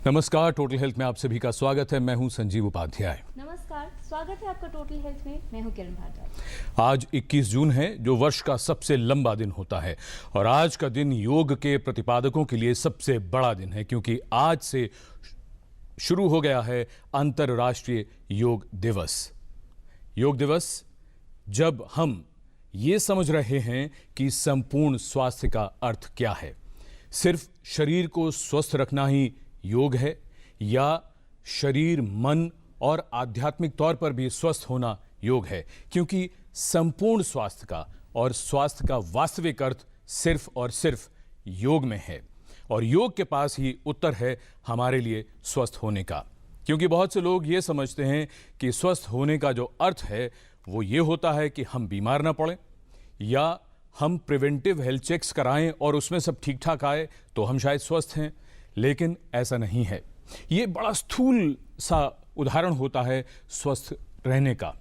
नमस्कार, total health में आप सभी का स्वागत है। मैं हूं संजीव उपाध्याय। नमस्कार, स्वागत है आपका टोटल हेल्थ में। मैं हूं किरण भारद्वाज। आज 21 जून है, जो वर्ष का सबसे लंबा दिन होता है और आज का दिन योग के प्रतिपादकों के लिए सबसे बड़ा दिन है, क्योंकि आज से शुरू हो गया है अंतर्राष्ट्रीय योग दिवस। योग दिवस जब हम ये समझ रहे हैं कि संपूर्ण स्वास्थ्य का अर्थ क्या है, सिर्फ शरीर को स्वस्थ रखना ही योग है या शरीर, मन और आध्यात्मिक तौर पर भी स्वस्थ होना योग है, क्योंकि संपूर्ण स्वास्थ्य का और स्वास्थ्य का वास्तविक अर्थ सिर्फ और सिर्फ योग में है और योग के पास ही उत्तर है हमारे लिए स्वस्थ होने का। क्योंकि बहुत से लोग ये समझते हैं कि स्वस्थ होने का जो अर्थ है वो ये होता है कि हम बीमार ना पड़ें या हम प्रिवेंटिव हेल्थ चेक्स कराएं और उसमें सब ठीक ठाक आए तो हम शायद स्वस्थ हैं, लेकिन ऐसा नहीं है। ये बड़ा स्थूल सा उदाहरण होता है स्वस्थ रहने का।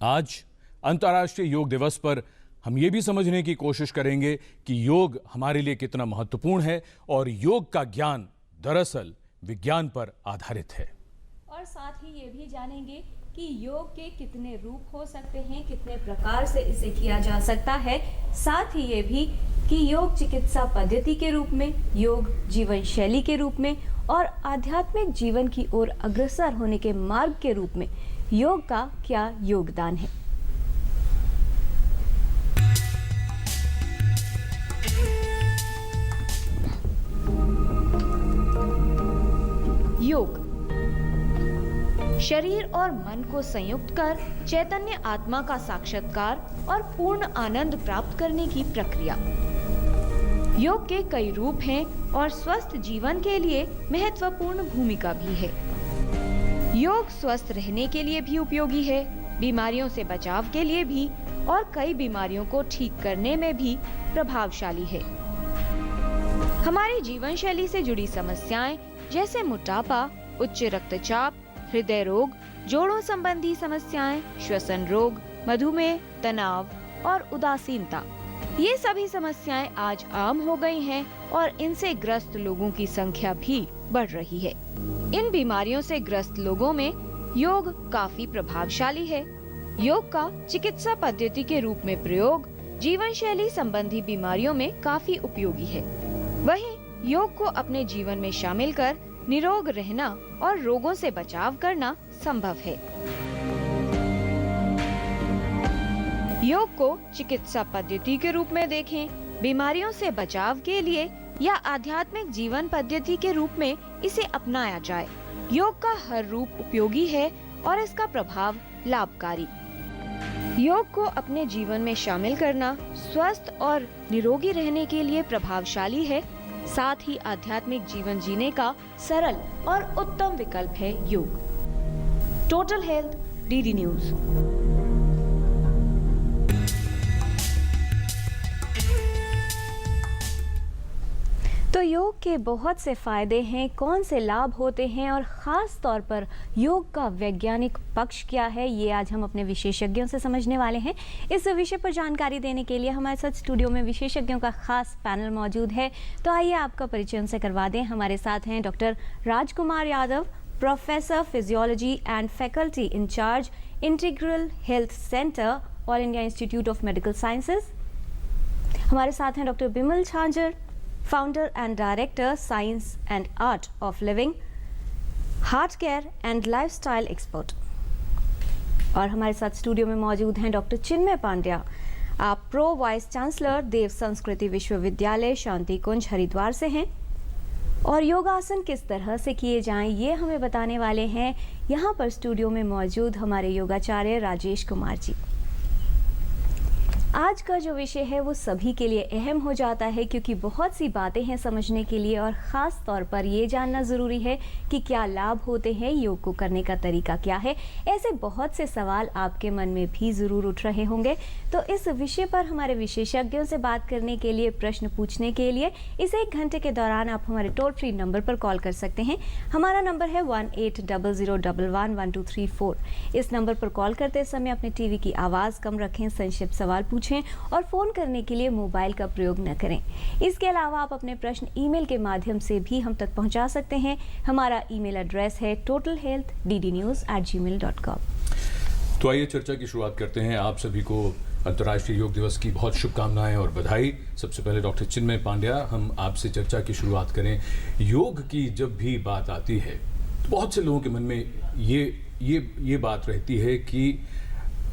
आज अंतर्राष्ट्रीय योग दिवस पर हम ये भी समझने की कोशिश करेंगे कि योग हमारे लिए कितना महत्वपूर्ण है और योग का ज्ञान दरअसल विज्ञान पर आधारित है। और साथ ही ये भी जानेंगे कि योग के कितने रूप हो सकते हैं, कितने प्रकार से इसे किया जा सकता है। साथ ही ये भी कि योग चिकित्सा पद्धति के रूप में, योग जीवन शैली के रूप में और आध्यात्मिक जीवन की ओर अग्रसर होने के मार्ग के रूप में योग का क्या योगदान है। योग शरीर और मन को संयुक्त कर चैतन्य आत्मा का साक्षात्कार और पूर्ण आनंद प्राप्त करने की प्रक्रिया। योग के कई रूप हैं और स्वस्थ जीवन के लिए महत्वपूर्ण भूमिका भी है। योग स्वस्थ रहने के लिए भी उपयोगी है, बीमारियों से बचाव के लिए भी और कई बीमारियों को ठीक करने में भी प्रभावशाली है। हमारी जीवन शैली से जुड़ी समस्याएं जैसे मोटापा, उच्च रक्तचाप, हृदय रोग, जोड़ों संबंधी समस्याएं, श्वसन रोग, मधुमेह, तनाव और उदासीनता, ये सभी समस्याएं आज आम हो गई हैं और इनसे ग्रस्त लोगों की संख्या भी बढ़ रही है। इन बीमारियों से ग्रस्त लोगों में योग काफी प्रभावशाली है। योग का चिकित्सा पद्धति के रूप में प्रयोग जीवन शैली संबंधी बीमारियों में काफी उपयोगी है। वहीं योग को अपने जीवन में शामिल कर निरोग रहना और रोगों से बचाव करना संभव है। योग को चिकित्सा पद्धति के रूप में देखें, बीमारियों से बचाव के लिए या आध्यात्मिक जीवन पद्धति के रूप में इसे अपनाया जाए। योग का हर रूप उपयोगी है और इसका प्रभाव लाभकारी। योग को अपने जीवन में शामिल करना स्वस्थ और निरोगी रहने के लिए प्रभावशाली है। साथ ही आध्यात्मिक जीवन जीने का सरल और उत्तम विकल्प है योग। Total health, DD news. तो योग के बहुत से फायदे हैं, कौन से लाभ होते हैं और ख़ास तौर पर योग का वैज्ञानिक पक्ष क्या है, ये आज हम अपने विशेषज्ञों से समझने वाले हैं। इस विषय पर जानकारी देने के लिए हमारे साथ स्टूडियो में विशेषज्ञों का खास पैनल मौजूद है। तो आइए आपका परिचय उनसे करवा दें। हमारे साथ हैं doctor Rajkumar Yadav, professor physiology and faculty incharge, integral health centre, all India institute of medical sciences. हमारे साथ हैं doctor Bimal Jhanjhar, Founder and Director, Science and Art of Living, Heart Care and Lifestyle Expert। और हमारे साथ स्टूडियो में मौजूद हैं डॉक्टर चिन्मय पांड्या, आप प्रो वाइस चांसलर, देव संस्कृति विश्वविद्यालय, शांति कुंज, हरिद्वार से हैं और योगासन किस तरह से किए जाएं ये हमें बताने वाले हैं यहाँ पर स्टूडियो में मौजूद हमारे योगाचार्य राजेश कुमार जी। आज का जो विषय है वो सभी के लिए अहम हो जाता है, क्योंकि बहुत सी बातें हैं समझने के लिए और ख़ास तौर पर ये जानना ज़रूरी है कि क्या लाभ होते हैं, योग को करने का तरीका क्या है। ऐसे बहुत से सवाल आपके मन में भी ज़रूर उठ रहे होंगे। तो इस विषय पर हमारे विशेषज्ञों से बात करने के लिए, प्रश्न पूछने के लिए इस 1 घंटे के दौरान आप हमारे टोल फ्री नंबर पर कॉल कर सकते हैं। हमारा नंबर है 1800111234। इस नंबर पर कॉल करते समय अपने टीवी की आवाज़ कम रखें, संक्षिप्त सवाल पूछें और फ़ोन करने के लिए मोबाइल का प्रयोग न करें। इसके अलावा आप अपने प्रश्न ईमेल के माध्यम से भी हम तक पहुंचा सकते हैं। हमारा ईमेल एड्रेस है totalhealth@gmail.com। तो आइए चर्चा की शुरुआत करते हैं। आप सभी को अंतर्राष्ट्रीय योग दिवस की बहुत शुभकामनाएं और बधाई। सबसे पहले डॉक्टर चिन्मय पांड्या, हम आपसे चर्चा की शुरुआत करें। योग की जब भी बात आती है तो बहुत से लोगों के मन में ये बात रहती है कि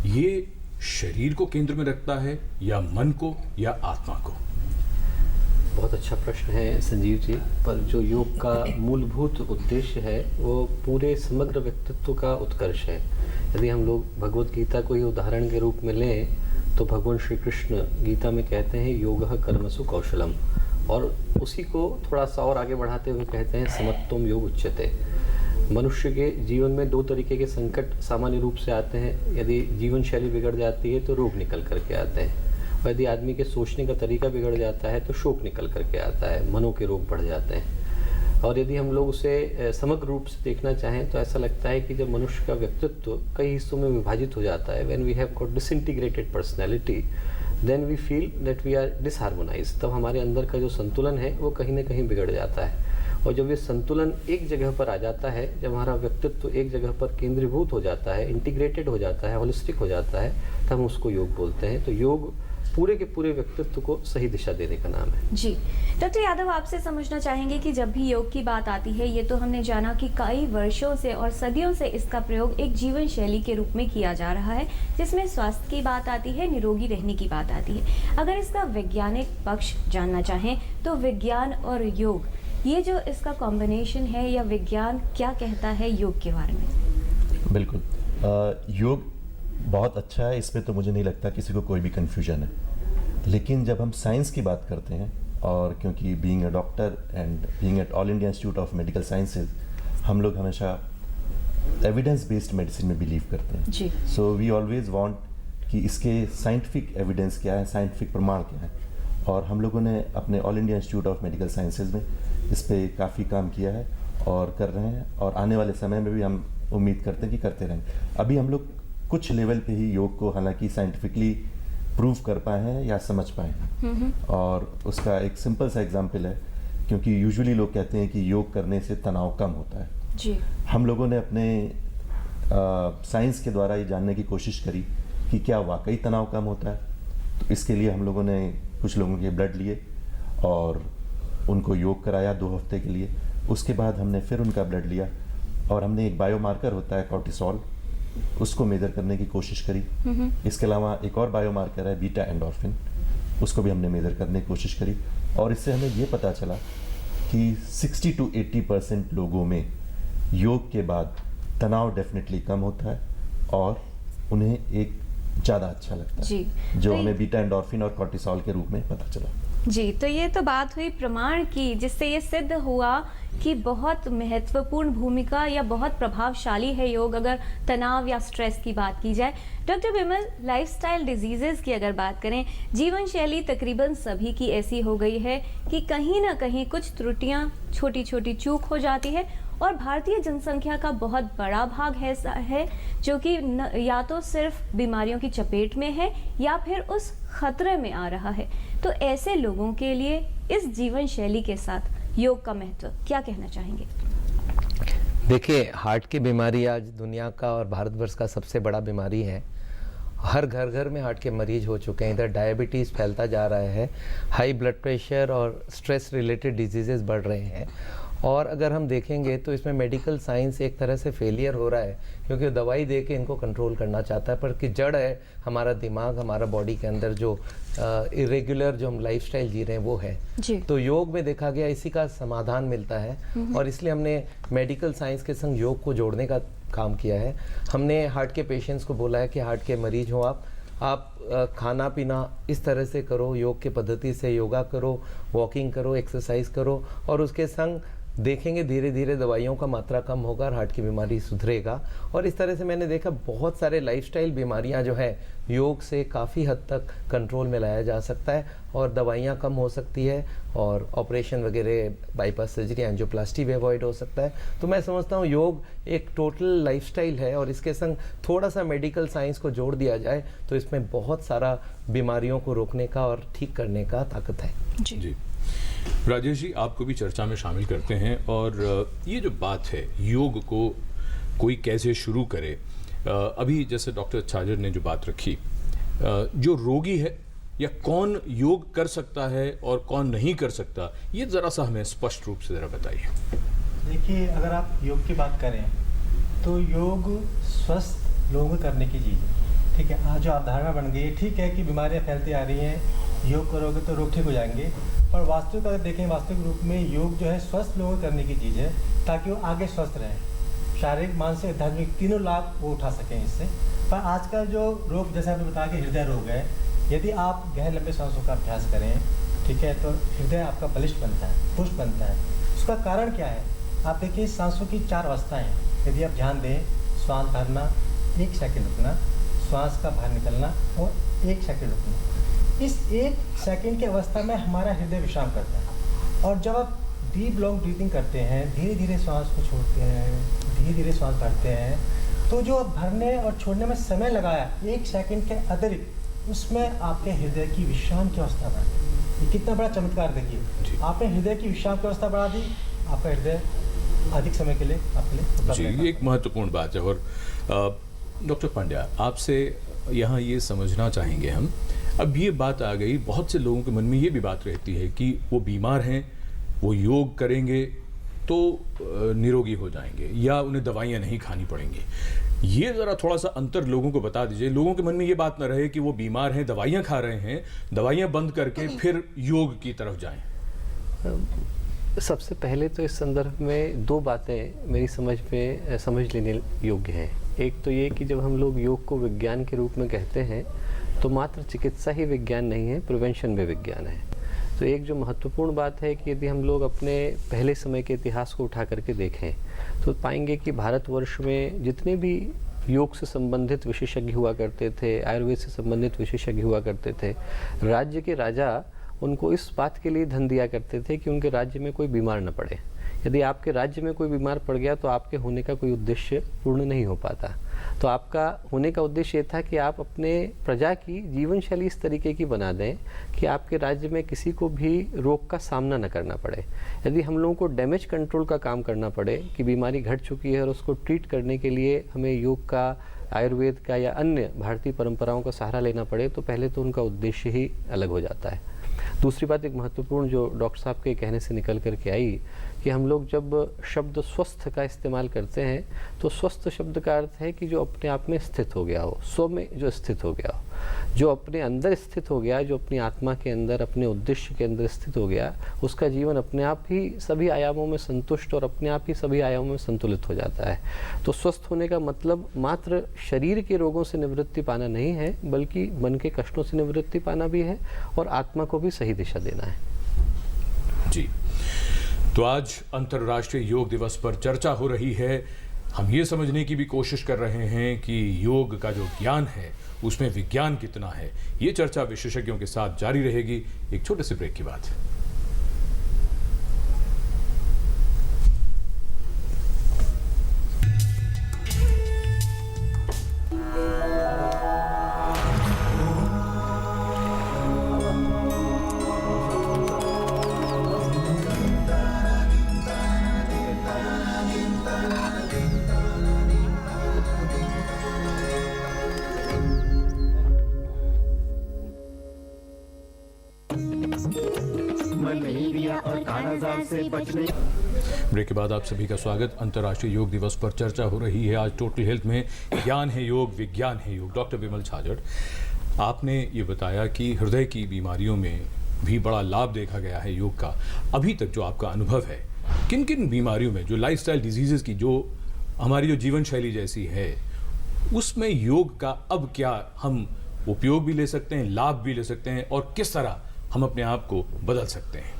ये शरीर को केंद्र में रखता है या मन को या आत्मा को। बहुत अच्छा प्रश्न है संजीव जी, पर जो योग का मूलभूत उद्देश्य है वो पूरे समग्र व्यक्तित्व का उत्कर्ष है। यदि हम लोग भगवत गीता को ही उदाहरण के रूप में लें तो भगवान श्री कृष्ण गीता में कहते हैं योगः कर्मसु कौशलम, और उसी को थोड़ा सा और आगे बढ़ाते हुए कहते हैं समत्वम योग उच्यते। मनुष्य के जीवन में दो तरीके के संकट सामान्य रूप से आते हैं। यदि जीवन शैली बिगड़ जाती है तो रोग निकल करके आते हैं, और यदि आदमी के सोचने का तरीका बिगड़ जाता है तो शोक निकल करके आता है, मनों के रोग बढ़ जाते हैं। और यदि हम लोग उसे समग्र रूप से देखना चाहें तो ऐसा लगता है कि जब मनुष्य का व्यक्तित्व कई हिस्सों में विभाजित हो जाता है, when we have got disintegrated personality, then we feel that we are disharmonised. तब हमारे अंदर का जो संतुलन है वो कहीं ना कहीं बिगड़ जाता है। और जब ये संतुलन एक जगह पर आ जाता है, जब हमारा व्यक्तित्व एक जगह पर केंद्रीभूत हो जाता है, इंटीग्रेटेड हो जाता है, होलिस्टिक हो जाता है, तब हम उसको योग बोलते हैं। तो योग पूरे के पूरे व्यक्तित्व को सही दिशा देने का नाम है। जी डॉक्टर यादव, आपसे समझना चाहेंगे कि जब भी योग की बात आती है, ये तो हमने जाना कि कई वर्षों से और सदियों से इसका प्रयोग एक जीवन शैली के रूप में किया जा रहा है, जिसमें स्वास्थ्य की बात आती है, निरोगी रहने की बात आती है। अगर इसका वैज्ञानिक पक्ष जानना चाहें तो विज्ञान और योग, ये जो इसका कॉम्बिनेशन है, या विज्ञान क्या कहता है योग के बारे में? बिल्कुल, योग बहुत अच्छा है, इसमें तो मुझे नहीं लगता किसी को कोई भी कन्फ्यूजन है। लेकिन जब हम साइंस की बात करते हैं, और क्योंकि being a doctor and being at all India institute of medical sciences, हम लोग हमेशा एविडेंस बेस्ड मेडिसिन में बिलीव करते हैं। जी। सो वी ऑलवेज वांट कि इसके साइंटिफिक एविडेंस क्या है, साइंटिफिक प्रमाण क्या है। और हम लोगों ने अपने all India institute of medical sciences में इस पर काफ़ी काम किया है और कर रहे हैं, और आने वाले समय में भी हम उम्मीद करते हैं कि करते रहेंगे। अभी हम लोग कुछ लेवल पे ही योग को हालांकि साइंटिफिकली प्रूव कर पाए हैं या समझ पाए हैं। और उसका एक सिंपल सा एग्जांपल है, क्योंकि यूजुअली लोग कहते हैं कि योग करने से तनाव कम होता है। जी। हम लोगों ने अपने साइंस के द्वारा ये जानने की कोशिश करी कि क्या वाकई तनाव कम होता है। तो इसके लिए हम लोगों ने कुछ लोगों के ब्लड लिए और उनको योग कराया 2 हफ्ते के लिए। उसके बाद हमने फिर उनका ब्लड लिया और हमने एक बायोमार्कर होता है कॉर्टिसोल, उसको मेजर करने की कोशिश करी। इसके अलावा एक और बायोमार्कर है बीटा एंडोर्फिन, उसको भी हमने मेजर करने की कोशिश करी। और इससे हमें ये पता चला कि 60 to 80% लोगों में योग के बाद तनाव डेफिनेटली कम होता है और उन्हें एक ज़्यादा अच्छा लगता है, जो तो हमें बीटा एंडोर्फिन और कॉर्टिसोल के रूप में पता चला। जी, तो ये तो बात हुई प्रमाण की, जिससे ये सिद्ध हुआ कि बहुत महत्वपूर्ण भूमिका या बहुत प्रभावशाली है योग, अगर तनाव या स्ट्रेस की बात की जाए। डॉक्टर विमल, लाइफस्टाइल डिजीजेस की अगर बात करें, जीवन शैली तकरीबन सभी की ऐसी हो गई है कि कहीं ना कहीं कुछ त्रुटियां, छोटी छोटी चूक हो जाती है, और भारतीय जनसंख्या का बहुत बड़ा भाग ऐसा है जो कि या तो सिर्फ बीमारियों की चपेट में है या फिर उस खतरे में आ रहा है। तो ऐसे लोगों के लिए इस जीवन शैली के साथ योग का महत्व क्या कहना चाहेंगे? देखिए, हार्ट की बीमारी आज दुनिया का और भारतवर्ष का सबसे बड़ा बीमारी है। हर घर घर में हार्ट के मरीज हो चुके हैं। इधर डायबिटीज़ फैलता जा रहा है, हाई ब्लड प्रेशर और स्ट्रेस रिलेटेड डिजीजेस बढ़ रहे हैं। और अगर हम देखेंगे तो इसमें मेडिकल साइंस एक तरह से फेलियर हो रहा है, क्योंकि दवाई दे के इनको कंट्रोल करना चाहता है, पर कि जड़ है हमारा दिमाग, हमारा बॉडी के अंदर जो इरेगुलर जो हम लाइफस्टाइल जी रहे हैं वो है जी। तो योग में देखा गया इसी का समाधान मिलता है, और इसलिए हमने मेडिकल साइंस के संग योग को जोड़ने का काम किया है। हमने हार्ट के पेशेंट्स को बोला है कि हार्ट के मरीज हो आप खाना पीना इस तरह से करो, योग के पद्धति से योगा करो, वॉकिंग करो, एक्सरसाइज करो, और उसके संग देखेंगे धीरे धीरे दवाइयों का मात्रा कम होगा और हार्ट की बीमारी सुधरेगा। और इस तरह से मैंने देखा बहुत सारे लाइफस्टाइल बीमारियां जो है योग से काफ़ी हद तक कंट्रोल में लाया जा सकता है और दवाइयां कम हो सकती है और ऑपरेशन वगैरह, बाईपास सर्जरी, एंजियोप्लास्टी भी अवॉइड हो सकता है। तो मैं समझता हूँ योग एक टोटल लाइफस्टाइल है और इसके संग थोड़ा सा मेडिकल साइंस को जोड़ दिया जाए तो इसमें बहुत सारा बीमारियों को रोकने का और ठीक करने का ताकत है। जी राजेश जी, आपको भी चर्चा में शामिल करते हैं। और ये जो बात है योग को कोई कैसे शुरू करे, अभी जैसे डॉक्टर छाजड़ ने जो बात रखी, जो रोगी है या कौन योग कर सकता है और कौन नहीं कर सकता, ये ज़रा सा हमें स्पष्ट रूप से ज़रा बताइए। देखिए, अगर आप योग की बात करें तो योग स्वस्थ लोगों को करने की चीज़ है। ठीक है, आज जो अवधारणा बन गई है, ठीक है कि बीमारियां फैलती आ रही हैं, योग करोगे तो रोग ठीक हो जाएंगे, पर वास्तविक अगर देखें वास्तविक रूप में योग जो है स्वस्थ लोगों को करने की चीज़ है ताकि वो आगे स्वस्थ रहें, शारीरिक, मानसिक, आध्यात्मिक तीनों लाभ वो उठा सकें इससे। पर आजकल जो रोग, जैसे आपने बताया कि हृदय रोग है, यदि आप गहरे लंबे सांसों का अभ्यास करें, ठीक है, तो हृदय आपका बलिष्ठ बनता है, पुष्ट बनता है। उसका कारण क्या है? आप देखिए, सांसों की 4 अवस्थाएं हैं। यदि आप ध्यान दें, श्वास भरना, 1 सेकंड रुकना, श्वास का बाहर निकलना और 1 सेकंड रुकना। इस 1 सेकंड की अवस्था में हमारा हृदय विश्राम करता है। और जब आप डीप लॉन्ग ब्रीथिंग करते हैं, धीरे धीरे श्वास को छोड़ते हैं, धीरे धीरे श्वास भरते हैं, तो जो भरने और छोड़ने में समय लगाया 1 सेकंड के अतिरिक्त, उसमें आपके हृदय की विश्राम की अवस्था बढ़ी। ये कितना बड़ा चमत्कार देखिए, आपने हृदय की विश्राम की अवस्था बढ़ा दी, आपका हृदय अधिक समय के लिए आपके लिए उपलब्ध जी, रहेगा। ये एक महत्वपूर्ण बात है। और डॉक्टर पांड्या, आपसे यहाँ ये समझना चाहेंगे हम, अब ये बात आ गई, बहुत से लोगों के मन में ये भी बात रहती है कि वो बीमार हैं, वो योग करेंगे तो निरोगी हो जाएंगे या उन्हें दवाइयाँ नहीं खानी पड़ेंगी। ये ज़रा थोड़ा सा अंतर लोगों को बता दीजिए, लोगों के मन में ये बात ना रहे कि वो बीमार हैं, दवाइयाँ खा रहे हैं, दवाइयाँ बंद करके फिर योग की तरफ जाएं। सबसे पहले तो इस संदर्भ में 2 बातें मेरी समझ लेने योग्य हैं। एक तो ये कि जब हम लोग योग को विज्ञान के रूप में कहते हैं तो मात्र चिकित्सा ही विज्ञान नहीं है, प्रिवेंशन भी विज्ञान है। तो एक जो महत्वपूर्ण बात है कि यदि हम लोग अपने पहले समय के इतिहास को उठा करके देखें तो पाएंगे कि भारतवर्ष में जितने भी योग से संबंधित विशेषज्ञ हुआ करते थे, आयुर्वेद से संबंधित विशेषज्ञ हुआ करते थे, राज्य के राजा उनको इस बात के लिए धन दिया करते थे कि उनके राज्य में कोई बीमार न पड़े। यदि आपके राज्य में कोई बीमार पड़ गया तो आपके होने का कोई उद्देश्य पूर्ण नहीं हो पाता। तो आपका होने का उद्देश्य ये था कि आप अपने प्रजा की जीवन शैली इस तरीके की बना दें कि आपके राज्य में किसी को भी रोग का सामना न करना पड़े। यदि हम लोगों को डैमेज कंट्रोल का काम करना पड़े कि बीमारी घट चुकी है और उसको ट्रीट करने के लिए हमें योग का, आयुर्वेद का या अन्य भारतीय परंपराओं का सहारा लेना पड़े, तो पहले तो उनका उद्देश्य ही अलग हो जाता है। दूसरी बात एक महत्वपूर्ण जो डॉक्टर साहब के कहने से निकल कर के आई कि हम लोग जब शब्द स्वस्थ का इस्तेमाल करते हैं तो स्वस्थ शब्द का अर्थ है कि जो अपने आप में स्थित हो गया हो, स्व में जो स्थित हो गया हो, जो अपने अंदर स्थित हो गया, जो अपनी आत्मा के अंदर, अपने उद्देश्य के अंदर स्थित हो गया, उसका जीवन अपने आप ही सभी आयामों में संतुष्ट और अपने आप ही सभी आयामों में संतुलित हो जाता है। तो स्वस्थ होने का मतलब मात्र शरीर के रोगों से निवृत्ति पाना नहीं है, बल्कि मन के कष्टों से निवृत्ति पाना भी है और आत्मा को भी सही दिशा देना है। जी, तो आज अंतर्राष्ट्रीय योग दिवस पर चर्चा हो रही है। हम ये समझने की भी कोशिश कर रहे हैं कि योग का जो ज्ञान है उसमें विज्ञान कितना है। ये चर्चा विशेषज्ञों के साथ जारी रहेगी। एक छोटे से ब्रेक के बाद। ब्रेक के बाद आप सभी का स्वागत। अंतर्राष्ट्रीय योग दिवस पर चर्चा हो रही है आज टोटल हेल्थ में। ज्ञान है योग, विज्ञान है योग। डॉक्टर विमल छाजड़, आपने ये बताया कि हृदय की बीमारियों में भी बड़ा लाभ देखा गया है योग का। अभी तक जो आपका अनुभव है, किन किन बीमारियों में, जो लाइफस्टाइल डिजीजेस की, जो हमारी जो जीवन शैली जैसी है, उसमें योग का अब क्या हम उपयोग भी ले सकते हैं, लाभ भी ले सकते हैं, और किस तरह हम अपने आप को बदल सकते हैं?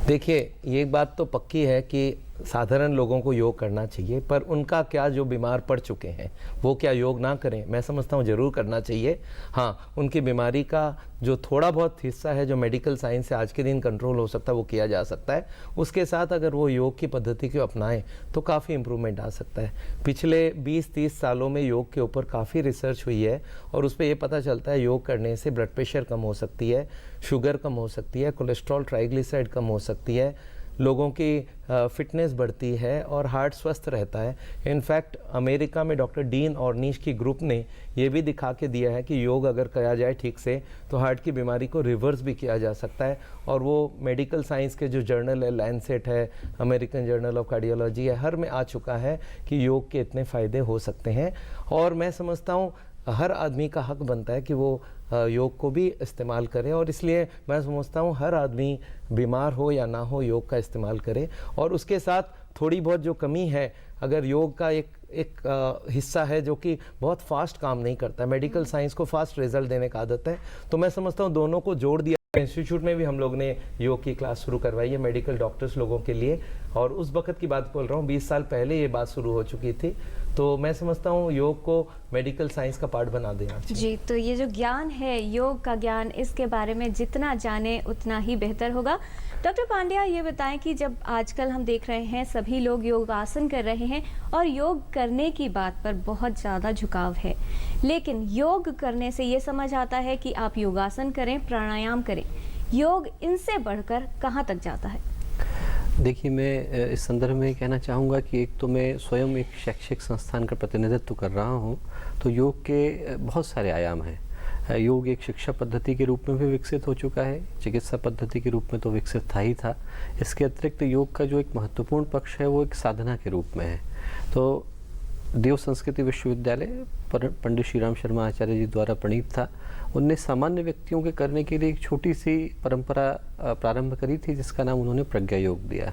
देखिए, ये बात तो पक्की है कि साधारण लोगों को योग करना चाहिए, पर उनका क्या जो बीमार पड़ चुके हैं वो क्या योग ना करें? मैं समझता हूँ ज़रूर करना चाहिए। हाँ, उनकी बीमारी का जो थोड़ा बहुत हिस्सा है जो मेडिकल साइंस से आज के दिन कंट्रोल हो सकता है वो किया जा सकता है। उसके साथ अगर वो योग की पद्धति को अपनाएं तो काफ़ी इम्प्रूवमेंट आ सकता है। पिछले 20-30 सालों में योग के ऊपर काफ़ी रिसर्च हुई है और उस पर ये पता चलता है योग करने से ब्लड प्रेशर कम हो सकती है, शुगर कम हो सकती है, कोलेस्ट्रॉल ट्राइग्लिसराइड कम हो सकती है, लोगों की फिटनेस बढ़ती है और हार्ट स्वस्थ रहता है। इनफैक्ट अमेरिका में डॉक्टर डीन ऑर्निश की ग्रुप ने ये भी दिखा के दिया है कि योग अगर किया जाए ठीक से तो हार्ट की बीमारी को रिवर्स भी किया जा सकता है। और वो मेडिकल साइंस के जो जर्नल है, लैंसेट है, अमेरिकन जर्नल ऑफ कार्डियोलॉजी है, हर में आ चुका है कि योग के इतने फ़ायदे हो सकते हैं। और मैं समझता हूँ हर आदमी का हक बनता है कि वो योग को भी इस्तेमाल करें, और इसलिए मैं समझता हूँ हर आदमी बीमार हो या ना हो योग का इस्तेमाल करे। और उसके साथ थोड़ी बहुत जो कमी है, अगर योग का एक हिस्सा है जो कि बहुत फास्ट काम नहीं करता है, मेडिकल साइंस को फास्ट रिजल्ट देने का आदत है, तो मैं समझता हूँ दोनों को जोड़ दिया। इंस्टीट्यूट में भी हम लोग ने योग की क्लास शुरू करवाई है मेडिकल डॉक्टर्स लोगों के लिए, और उस वक्त की बात बोल रहा हूँ, 20 साल पहले ये बात शुरू हो चुकी थी। तो मैं समझता हूँ योग को मेडिकल साइंस का पार्ट बना देना चाहिए। जी, तो ये जो ज्ञान है, योग का ज्ञान, इसके बारे में जितना जाने उतना ही बेहतर होगा। डॉक्टर पांड्या, ये बताएं कि जब आजकल हम देख रहे हैं सभी लोग योगासन कर रहे हैं और योग करने की बात पर बहुत ज़्यादा झुकाव है, लेकिन योग करने से ये समझ आता है कि आप योगासन करें, प्राणायाम करें, योग इनसे बढ़कर कहाँ तक जाता है? देखिए, मैं इस संदर्भ में कहना चाहूँगा कि एक तो मैं स्वयं एक शैक्षिक संस्थान का प्रतिनिधित्व कर रहा हूँ, तो योग के बहुत सारे आयाम हैं। योग एक शिक्षा पद्धति के रूप में भी विकसित हो चुका है, चिकित्सा पद्धति के रूप में तो विकसित था ही था। इसके अतिरिक्त योग का जो एक महत्वपूर्ण पक्ष है वो एक साधना के रूप में है। तो देव संस्कृति विश्वविद्यालय पंडित श्री राम शर्मा आचार्य जी द्वारा प्रणीत था। उनने सामान्य व्यक्तियों के करने के लिए एक छोटी सी परंपरा प्रारंभ करी थी जिसका नाम उन्होंने प्रज्ञा योग दिया।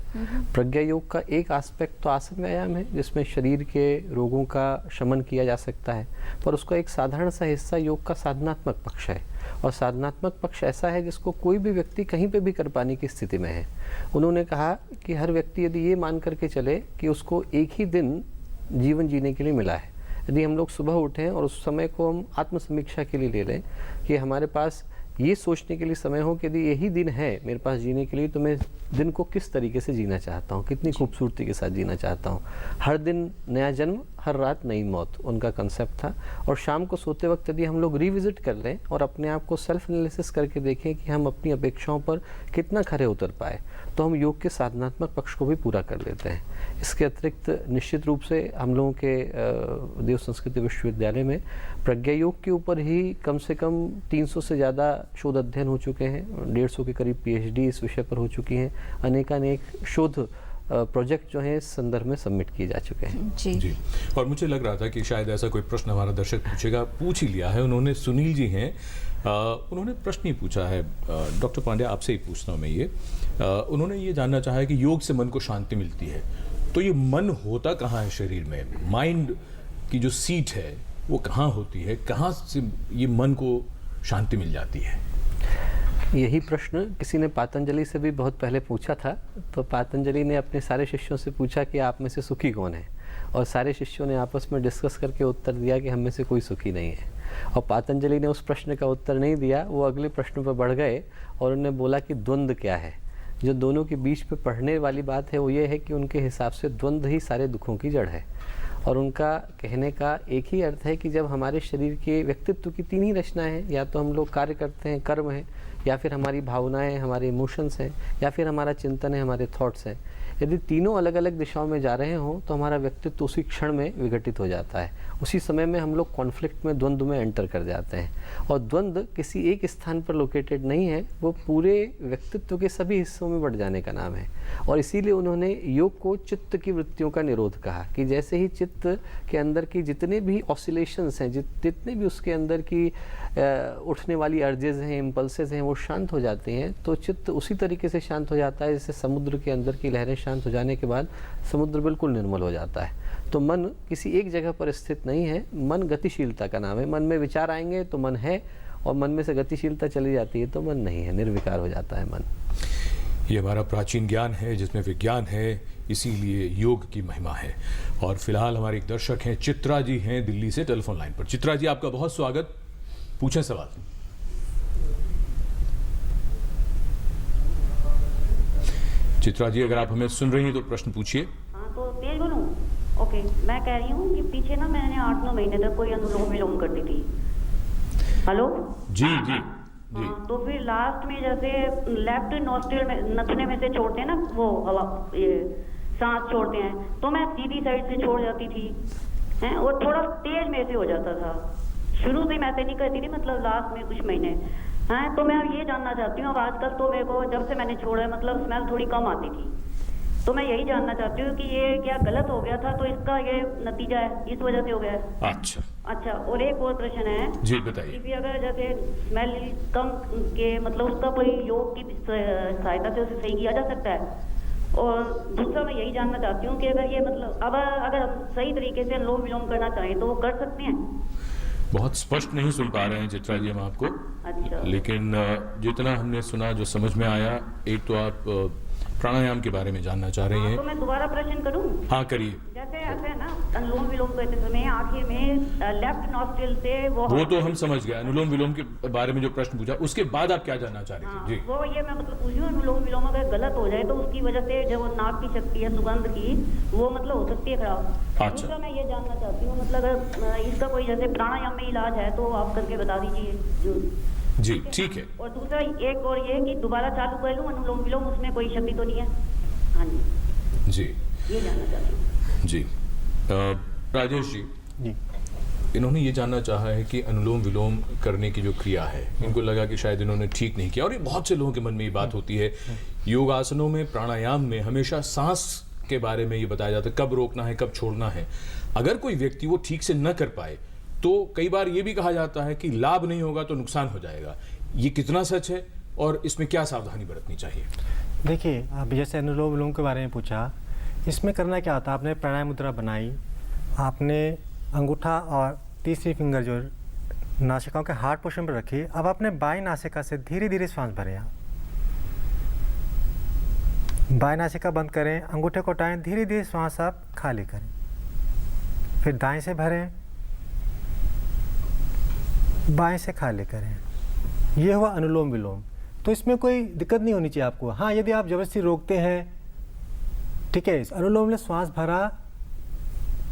प्रज्ञा योग का एक एस्पेक्ट तो आसन व्यायाम है जिसमें शरीर के रोगों का शमन किया जा सकता है, पर उसका एक साधारण सा हिस्सा योग का साधनात्मक पक्ष है। और साधनात्मक पक्ष ऐसा है जिसको कोई भी व्यक्ति कहीं पे भी कर पाने की स्थिति में है। उन्होंने कहा कि हर व्यक्ति यदि ये मान करके चले कि उसको एक ही दिन जीवन जीने के लिए मिला है, यदि हम लोग सुबह उठें और उस समय को हम आत्मसमीक्षा के लिए ले लें कि हमारे पास ये सोचने के लिए समय हो कि यदि यही दिन है मेरे पास जीने के लिए, तो मैं दिन को किस तरीके से जीना चाहता हूँ, कितनी खूबसूरती के साथ जीना चाहता हूँ। हर दिन नया जन्म, हर रात नई मौत, उनका कंसेप्ट था। और शाम को सोते वक्त यदि हम लोग रिविजिट कर लें और अपने आप को सेल्फ एनालिसिस करके देखें कि हम अपनी अपेक्षाओं पर कितना खरे उतर पाए, तो हम योग के साधनात्मक पक्ष को भी पूरा कर लेते हैं। इसके अतिरिक्त निश्चित रूप से हम लोगों के देव संस्कृति विश्वविद्यालय में प्रज्ञा योग के ऊपर ही कम से कम 300 से ज़्यादा शोध अध्ययन हो चुके हैं, 150 के करीब PhD इस विषय पर हो चुकी हैं, अनेकानेक शोध प्रोजेक्ट जो हैं इस संदर्भ में सबमिट किए जा चुके हैं। जी। और मुझे लग रहा था कि शायद ऐसा कोई प्रश्न हमारा दर्शक पूछेगा, पूछ ही लिया है उन्होंने। सुनील जी हैं, उन्होंने प्रश्न ही पूछा है। डॉक्टर पांड्या, आपसे ही पूछता हूँ मैं ये। उन्होंने ये जानना चाहा है कि योग से मन को शांति मिलती है, तो ये मन होता कहाँ है शरीर में? माइंड की जो सीट है वो कहाँ होती है? कहाँ से ये मन को शांति मिल जाती है? यही प्रश्न किसी ने पातंजलि से भी बहुत पहले पूछा था। तो पातंजलि ने अपने सारे शिष्यों से पूछा कि आप में से सुखी कौन है, और सारे शिष्यों ने आपस में डिस्कस करके उत्तर दिया कि हम में से कोई सुखी नहीं है। और पातंजलि ने उस प्रश्न का उत्तर नहीं दिया, वो अगले प्रश्न पर बढ़ गए और उन्होंने बोला कि द्वंद्व क्या है। जो दोनों के बीच पे पढ़ने वाली बात है वो ये है कि उनके हिसाब से द्वंद्व ही सारे दुखों की जड़ है। और उनका कहने का एक ही अर्थ है कि जब हमारे शरीर के व्यक्तित्व की 3 ही रचनाएं हैं, या तो हम लोग कार्य करते हैं, कर्म है, या फिर हमारी भावनाएं, हमारे इमोशंस हैं, या फिर हमारा चिंतन है, हमारे थॉट्स हैं। यदि तीनों अलग अलग दिशाओं में जा रहे हों तो हमारा व्यक्तित्व उसी क्षण में विघटित हो जाता है। उसी समय में हम लोग कॉन्फ्लिक्ट में, द्वंद्व में एंटर कर जाते हैं। और द्वंद्व किसी एक स्थान पर लोकेटेड नहीं है, वो पूरे व्यक्तित्व के सभी हिस्सों में बढ़ जाने का नाम है। और इसीलिए उन्होंने योग को चित्त की वृत्तियों का निरोध कहा कि जैसे ही चित्त के अंदर की जितने भी ऑसिलेशंस हैं, जितने भी उसके अंदर की उठने वाली अर्जेज हैं, इम्पल्सेस हैं, वो शांत हो जाते हैं, तो चित्त उसी तरीके से शांत हो जाता है जैसे समुद्र के अंदर की लहरें शांत हो जाने के बाद समुद्र बिल्कुल निर्मल हो जाता है। तो मन किसी एक जगह पर स्थित नहीं है, मन गतिशीलता का नाम है। मन में विचार आएंगे तो मन है, और मन में से गतिशीलता चली जाती है तो मन नहीं है, निर्विकार हो जाता है मन। ये हमारा प्राचीन ज्ञान है जिसमें विज्ञान है, इसीलिए योग की महिमा है। और फिलहाल हमारे एक दर्शक हैं, चित्रा जी हैं दिल्ली से टेलीफोन लाइन पर। चित्रा जी, आपका बहुत स्वागत, पूछें सवाल। चित्रा जी, अगर आप हमें सुन रही हैं तो प्रश्न पूछिए। हाँ, तो तेज बोलूं? ओके, मैं कह रही हूँ कि पीछे ना मैंने 8-9 महीने तक कोई अनुलोम विलोम करती थी। हेलो जी जी जी। हाँ, तो फिर लास्ट में जैसे लेफ्ट नोस्ट्रिल में, नथने में से छोड़ते हैं ना वो हवा, ये सांस छोड़ते हैं, तो मैं सीधी साइड से छोड़ जाती थी हैं, और थोड़ा तेज में से हो जाता था। शुरू से मैं ऐसे नहीं करती थी, मतलब लास्ट में कुछ महीने हैं। तो मैं ये जानना चाहती हूँ, अब आजकल तो मेरे को जब से मैंने छोड़ा है मतलब स्मेल थोड़ी कम आती थी, तो मैं यही जानना चाहती हूँ कि ये क्या गलत हो गया था, तो इसका ये नतीजा है, इस वजह से हो गया है। अच्छा, और एक और प्रश्न है जी, बताइए। कि अगर जैसे स्मेल कम के मतलब उसका कोई योग की सहायता से उसे सही किया जा सकता है। और दूसरा मैं यही जानना चाहती हूँ कि अगर ये मतलब अब अगर हम सही तरीके से अनुलोम विलोम करना चाहें तो वो कर सकते हैं? बहुत स्पष्ट नहीं सुन पा रहे हैं चित्रा जी हम आपको। अच्छा, लेकिन जितना हमने सुना, जो समझ में आया, एक तो आप प्राणायाम के बारे में जानना चाह रही हैं। तो मैं दोबारा प्रश्न करूं? हाँ, करिए। जैसे ऐसे है ना, अनुलोम विलोम करते समय आखिर में लेफ्ट नॉस्ट्रिल से वो तो हम समझ गए, अनुलोम विलोम के बारे में जो प्रश्न पूछा, उसके बाद आप क्या जानना चाह रही हाँ, थी? जी, वो ये मैं मतलब पूछ रही हूँ, अनुलोम विलोम अगर गलत हो जाए तो उसकी वजह से जो नाक की शक्ति है सुगंध की, वो मतलब हो सकती है खराब। अच्छा। दूसरा मैं ये जानना चाहती हूँ, मतलब अगर इसका कोई जैसे प्राणायाम में इलाज है तो आप करके बता दीजिए जो। जी, ठीक है। और दूसरा एक और ये कि दोबारा चालू कर लूँ अनुलोम विलोम, उसमें कोई क्षति तो नहीं है? हाँ जी जी ये जानना चाहती हूँ। जी। राजेश जी, जी इन्होंने ये जानना चाहा है कि अनुलोम विलोम करने की जो क्रिया है, इनको लगा कि शायद इन्होंने ठीक नहीं किया, और ये बहुत से लोगों के मन में ये बात होती है। योगासनों में, प्राणायाम में हमेशा सांस के बारे में ये बताया जाता है, कब रोकना है, कब छोड़ना है। अगर कोई व्यक्ति वो ठीक से न कर पाए तो कई बार ये भी कहा जाता है कि लाभ नहीं होगा तो नुकसान हो जाएगा। ये कितना सच है और इसमें क्या सावधानी बरतनी चाहिए? देखिए, अब जैसे अनुलोम विलोम के बारे में पूछा, इसमें करना क्या होता है, आपने प्राणायाम मुद्रा बनाई, आपने अंगूठा और तीसरी फिंगर जो नासिकाओं के हार्ड पोर्शन पर रखी। अब अपने बाएं नासिका से धीरे धीरे सांस भरें। आप बाएं नासिका बंद करें, अंगूठे को उठाएं, धीरे धीरे सांस आप खाली करें, फिर दाएं से भरें, बाएं से खाली करें। ये हुआ अनुलोम विलोम। तो इसमें कोई दिक्कत नहीं होनी चाहिए आपको। हाँ, यदि आप जबरदस्ती रोकते हैं, ठीक है, अनुलोम में श्वास भरा,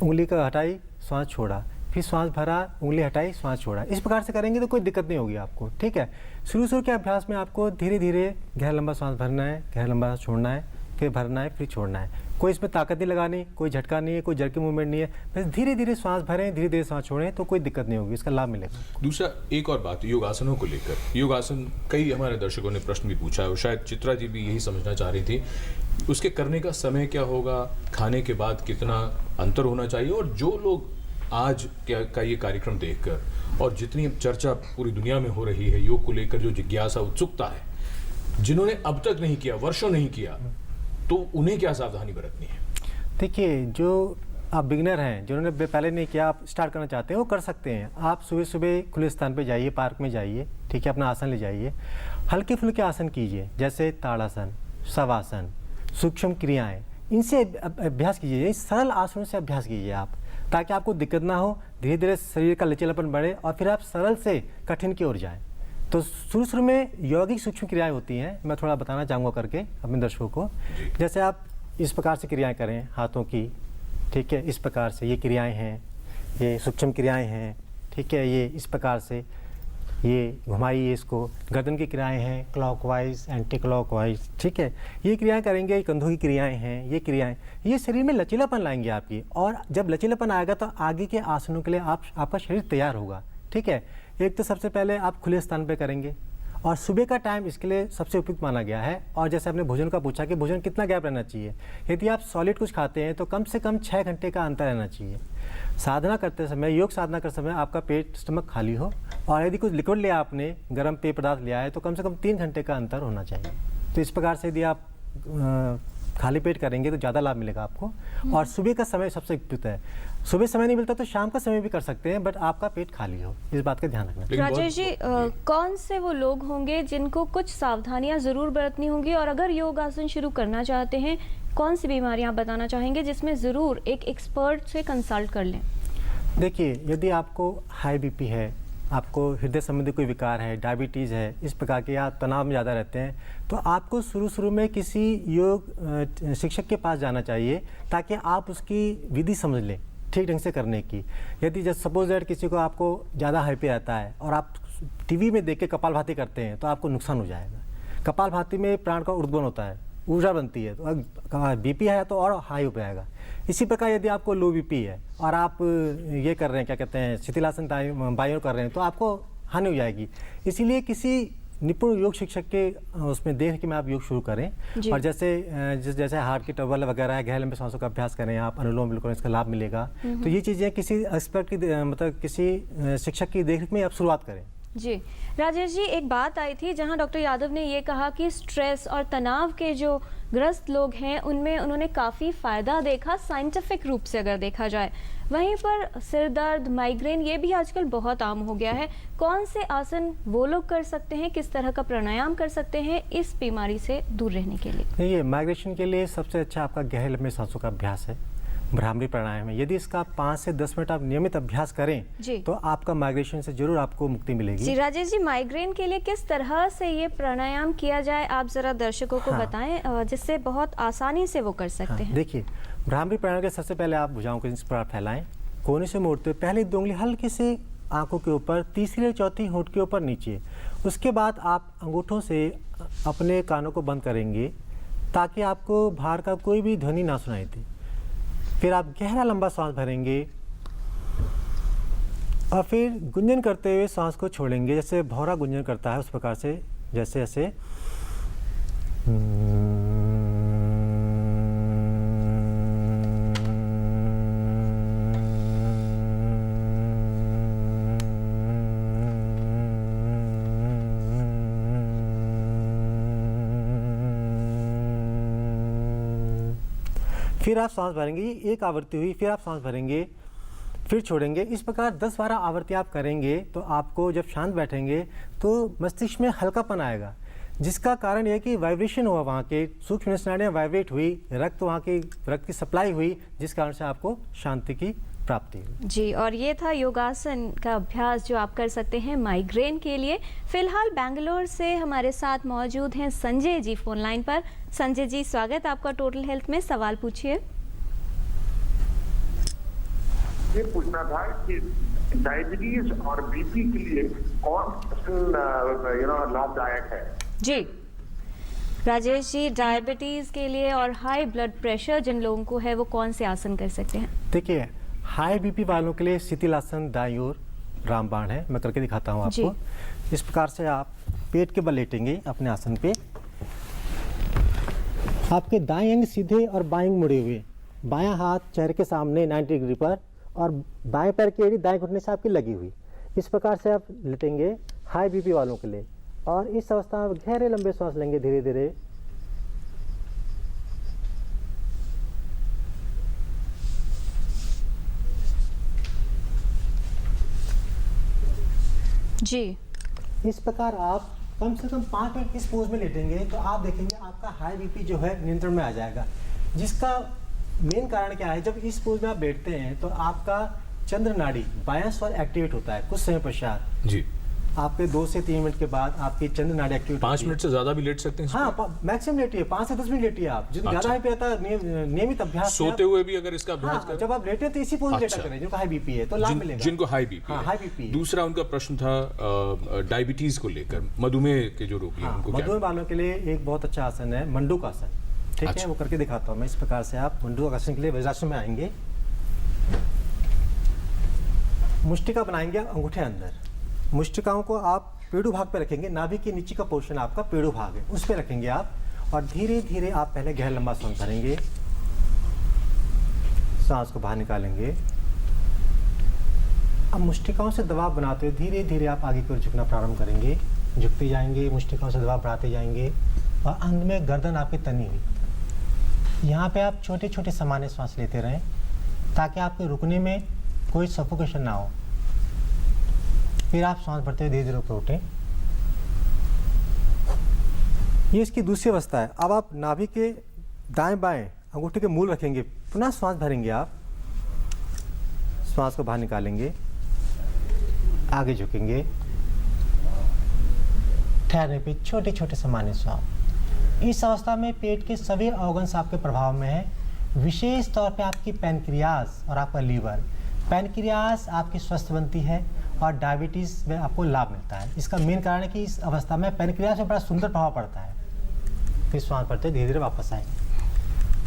उंगली का हटाई, श्वास छोड़ा, फिर श्वास भरा, उंगली हटाई, श्वास छोड़ा, इस प्रकार से करेंगे तो कोई दिक्कत नहीं होगी आपको। ठीक है, शुरू के अभ्यास में आपको धीरे धीरे गहरा लंबा श्वास भरना है, गहरा लंबा छोड़ना है, फिर भरना है, फिर छोड़ना है। कोई इसमें ताकत नहीं लगानी, कोई झटका नहीं है, कोई जर्की मूवमेंट नहीं है, बस धीरे धीरे श्वास भरें, धीरे धीरे श्वास छोड़ें, तो कोई दिक्कत नहीं होगी, इसका लाभ मिलेगा। दूसरा, एक और बात योगासनों को लेकर। योगासन, कई हमारे दर्शकों ने प्रश्न भी पूछा है और शायद चित्रा जी भी यही समझना चाह रही थी, उसके करने का समय क्या होगा, खाने के बाद कितना अंतर होना चाहिए। और जो लोग आज का ये कार्यक्रम देखकर, और जितनी चर्चा पूरी दुनिया में हो रही है योग को लेकर, जो जिज्ञासा, उत्सुकता है, जिन्होंने अब तक नहीं किया, वर्षों नहीं किया, तो उन्हें क्या सावधानी बरतनी है? देखिए, जो आप बिगिनर हैं, जिन्होंने पहले नहीं किया, आप स्टार्ट करना चाहते हैं, वो कर सकते हैं। आप सुबह सुबह खुले स्थान पे जाइए, पार्क में जाइए, ठीक है, अपना आसन ले जाइए, हल्के फुल्के आसन कीजिए, जैसे ताड़ासन, शवासन, सूक्ष्म क्रियाएं, इनसे अभ्यास कीजिए। सरल आसनों से अभ्यास कीजिए आप, ताकि आपको दिक्कत ना हो, धीरे धीरे शरीर का लचीलापन बढ़े और फिर आप सरल से कठिन की ओर जाएं। तो शुरू में यौगिक सूक्ष्म क्रियाएं होती हैं, मैं थोड़ा बताना चाहूँगा करके अपने दर्शकों को। जैसे आप इस प्रकार से क्रियाएं करें हाथों की, ठीक है, इस प्रकार से ये क्रियाएं हैं, ये सूक्ष्म क्रियाएं हैं, ठीक है, ये इस प्रकार से ये घुमाइए इसको। गर्दन की क्रियाएं हैं, क्लॉकवाइज, एंटी क्लॉकवाइज, ठीक है, ये क्रियाएं करेंगे। कंधों की क्रियाएं हैं, ये क्रियाएं, ये शरीर में लचीलापन लाएंगे आपकी, और जब लचीलापन आएगा तो आगे के आसनों के लिए आपका शरीर तैयार होगा। ठीक है, एक तो सबसे पहले आप खुले स्थान पे करेंगे, और सुबह का टाइम इसके लिए सबसे उपयुक्त माना गया है। और जैसे आपने भोजन का पूछा कि भोजन कितना गैप रहना चाहिए, यदि आप सॉलिड कुछ खाते हैं तो कम से कम 6 घंटे का अंतर रहना चाहिए। साधना करते समय, योग साधना करते समय आपका पेट, स्टमक खाली हो, और यदि कुछ लिक्विड लिया आपने, गर्म पेय पदार्थ लिया है, तो कम से कम 3 घंटे का अंतर होना चाहिए। तो इस प्रकार से यदि आप खाली पेट करेंगे तो ज़्यादा लाभ मिलेगा आपको। और सुबह का समय सबसे उपयुक्त है। सुबह समय नहीं मिलता तो शाम का समय भी कर सकते हैं, बट आपका पेट खाली हो, इस बात का ध्यान रखना। लेकिन राजेश जी, कौन से वो लोग होंगे जिनको कुछ सावधानियां जरूर बरतनी होंगी, और अगर योगासन शुरू करना चाहते हैं कौन सी बीमारियां आप बताना चाहेंगे जिसमें ज़रूर एक एक्सपर्ट से कंसल्ट कर लें? देखिए, यदि आपको हाई बीपी है, आपको हृदय संबंधी कोई विकार है, डायबिटीज़ है, इस प्रकार के या तनाव में ज़्यादा रहते हैं, तो आपको शुरू में किसी योग शिक्षक के पास जाना चाहिए ताकि आप उसकी विधि समझ लें ठीक ढंग से करने की। यदि जैसे सपोज दैट किसी को आपको ज़्यादा हाई पे रहता है और आप टीवी में देख के कपालभाति करते हैं तो आपको नुकसान हो जाएगा। कपालभाति में प्राण का ऊर्ध्वन होता है, ऊर्जा बनती है, तो बीपी है तो और हाई हो जाएगा। इसी प्रकार यदि आपको लो बीपी है और आप ये कर रहे हैं, क्या कहते हैं, शिथिलासन बायों कर रहे हैं, तो आपको हानि हो जाएगी। इसीलिए किसी निपुण योग शिक्षक के उसमें देख के आप योग शुरू करें। और जैसे हार्ट की टबल वगैरह है, गहरे लंबे सांसों का अभ्यास करें, आप अनुलोम विलोम, इसका लाभ मिलेगा। तो ये चीज़ें किसी एक्सपर्ट की मतलब किसी शिक्षक की देख में आप शुरुआत करें। जी राजेश जी, एक बात आई थी जहां डॉक्टर यादव ने ये कहा कि स्ट्रेस और तनाव के जो ग्रस्त लोग हैं उनमें उन्होंने काफ़ी फ़ायदा देखा साइंटिफिक रूप से अगर देखा जाए। वहीं पर सिर दर्द, माइग्रेन, ये भी आजकल बहुत आम हो गया है। कौन से आसन वो लोग कर सकते हैं, किस तरह का प्राणायाम कर सकते हैं इस बीमारी से दूर रहने के लिए? देखिए, माइग्रेशन के लिए सबसे अच्छा आपका गहरे लंबे सांसों का अभ्यास है, भ्रामरी प्राणायाम है। यदि इसका 5 से 10 मिनट आप नियमित अभ्यास करें तो आपका माइग्रेशन से जरूर आपको मुक्ति मिलेगी। जी राजेश जी, माइग्रेन के लिए किस तरह से ये प्राणायाम किया जाए, आप जरा दर्शकों को बताएं जिससे बहुत आसानी से वो कर सकते हैं। देखिए, भ्रामरी प्राणायाम के सबसे पहले आप भुजाओं को इस प्रकार फैलाएं, कोने से मोड़ते हुए पहले 2 उंगली हल्के से आंखों के ऊपर, तीसरी और चौथी होंठ के ऊपर नीचे। उसके बाद आप अंगूठों से अपने कानों को बंद करेंगे ताकि आपको बाहर का कोई भी ध्वनि ना सुनाई दे। फिर आप गहरा लंबा सांस भरेंगे और फिर गुंजन करते हुए सांस को छोड़ेंगे, जैसे भौरा गुंजन करता है उस प्रकार से, जैसे ऐसे। फिर आप सांस भरेंगे, ये एक आवृत्ति हुई, फिर आप सांस भरेंगे, फिर छोड़ेंगे। इस प्रकार 10-12 आवृत्ति आप करेंगे तो आपको जब शांत बैठेंगे तो मस्तिष्क में हल्कापन आएगा, जिसका कारण यह कि वाइब्रेशन हुआ, वहाँ के सूक्ष्म नाड़ियाँ वाइब्रेट हुई, वहाँ की रक्त की सप्लाई हुई, जिस कारण से आपको शांति की प्राप्ति हुई। जी, और ये था योगासन का अभ्यास जो आप कर सकते हैं माइग्रेन के लिए। फिलहाल बेंगलोर से हमारे साथ मौजूद हैं संजय जी फोन लाइन पर। संजय जी, स्वागत आपका टोटल हेल्थ में, सवाल पूछिए। ये पूछना था कि डायबिटीज और बीपी के लिए कौन लाभदायक है? जी राजेश जी, डायबिटीज के लिए और हाई ब्लड प्रेशर जिन लोगों को है वो कौन से आसन कर सकते हैं? देखिए, हाई बीपी वालों के लिए शिथिलासन दाईं ओर रामबाण है, मैं करके दिखाता हूँ आपको। इस प्रकार से आप पेट के बल लेटेंगे अपने आसन पे, आपके दाएं अंग सीधे और बाएं अंग मुड़े हुए, बायां हाथ चेहरे के सामने 90 डिग्री पर और बाएं पैर की एड़ी दाएं घुटने से आपकी लगी हुई। इस प्रकार से आप लेटेंगे हाई बीपी वालों के लिए। और इस अवस्था में गहरे लंबे सांस लेंगे धीरे धीरे। जी, इस प्रकार आप कम से कम 5 मिनट इस पोज में लेटेंगे तो आप देखेंगे आपका हाई बीपी जो है नियंत्रण में आ जाएगा। जिसका मेन कारण क्या है, जब इस पोज में आप बैठते हैं तो आपका चंद्र नाड़ी बायां स्वर एक्टिवेट होता है कुछ समय पश्चात। जी, आपके 2 से 3 मिनट के बाद आपकी चंद्र नाड़ी एक्टिवेट 5 मिनट से ज्यादा भी लेट सकते हैं? हाँ, मैक्सिमम लेटिए, 5 से 10 मिनट लेटिए आप। जो ज्यादा हाई पे आता है नियमित अभ्यास सोते हुए भी अगर इसका अभ्यास करें? जब आप लेटे तो इसी पोज में लेटा करें। जिनको हाई बीपी है तो लाभ मिलेगा। जिनको हाई बीपी है। High BP. दूसरा उनका प्रश्न था डायबिटीज को लेकर, मधुमेह के जो रोगी हैं उनको क्या? मधुमेह वालों के लिए एक बहुत अच्छा आसन है मंडूक आसन। ठीक है, वो करके दिखाता हूँ मैं। इस प्रकार से आप मंडूक आसन के लिए वज्रासन में आएंगे, मुष्टिका बनाएंगे अंगूठे अंदर। मुष्टिकाओं को आप पेड़ू भाग पे रखेंगे, नाभि के नीचे का पोर्शन आपका पेड़ू भाग है, उस पे रखेंगे आप। और धीरे धीरे आप पहले गहरा लंबा सांस भरेंगे, सांस को बाहर निकालेंगे। अब मुष्टिकाओं से दबाव बनाते हुए धीरे धीरे आप आगे की ओर झुकना प्रारंभ करेंगे। झुकते जाएंगे, मुष्टिकाओं से दबाव बढ़ाते जाएंगे और अंत में गर्दन आपकी तनी हुई। यहाँ पे आप छोटे छोटे सामान्य श्वास लेते रहें ताकि आपके रुकने में कोई सफोकेशन ना हो। फिर आप सांस भरते हुए धीरे धीरे ऊपर उठें। ये इसकी दूसरी अवस्था है। अब आप नाभि के दाएं बाएं अंगूठे के मूल रखेंगे, पुनः श्वास भरेंगे। आप श्वास को बाहर निकालेंगे, आगे झुकेंगे, ठहरने पे छोटे छोटे सामान्य श्वास। इस अवस्था में पेट के सभी ऑर्गन्स आपके प्रभाव में है, विशेष तौर पे आपकी पैनक्रियास और आपका लीवर। पैनक्रियास आपकी स्वस्थ बनती है और डायबिटीज़ में आपको लाभ मिलता है। इसका मेन कारण है कि इस अवस्था में पैनक्रियास में बड़ा सुंदर प्रभाव पड़ता है। फिर श्वास भरते धीरे धीरे वापस आए।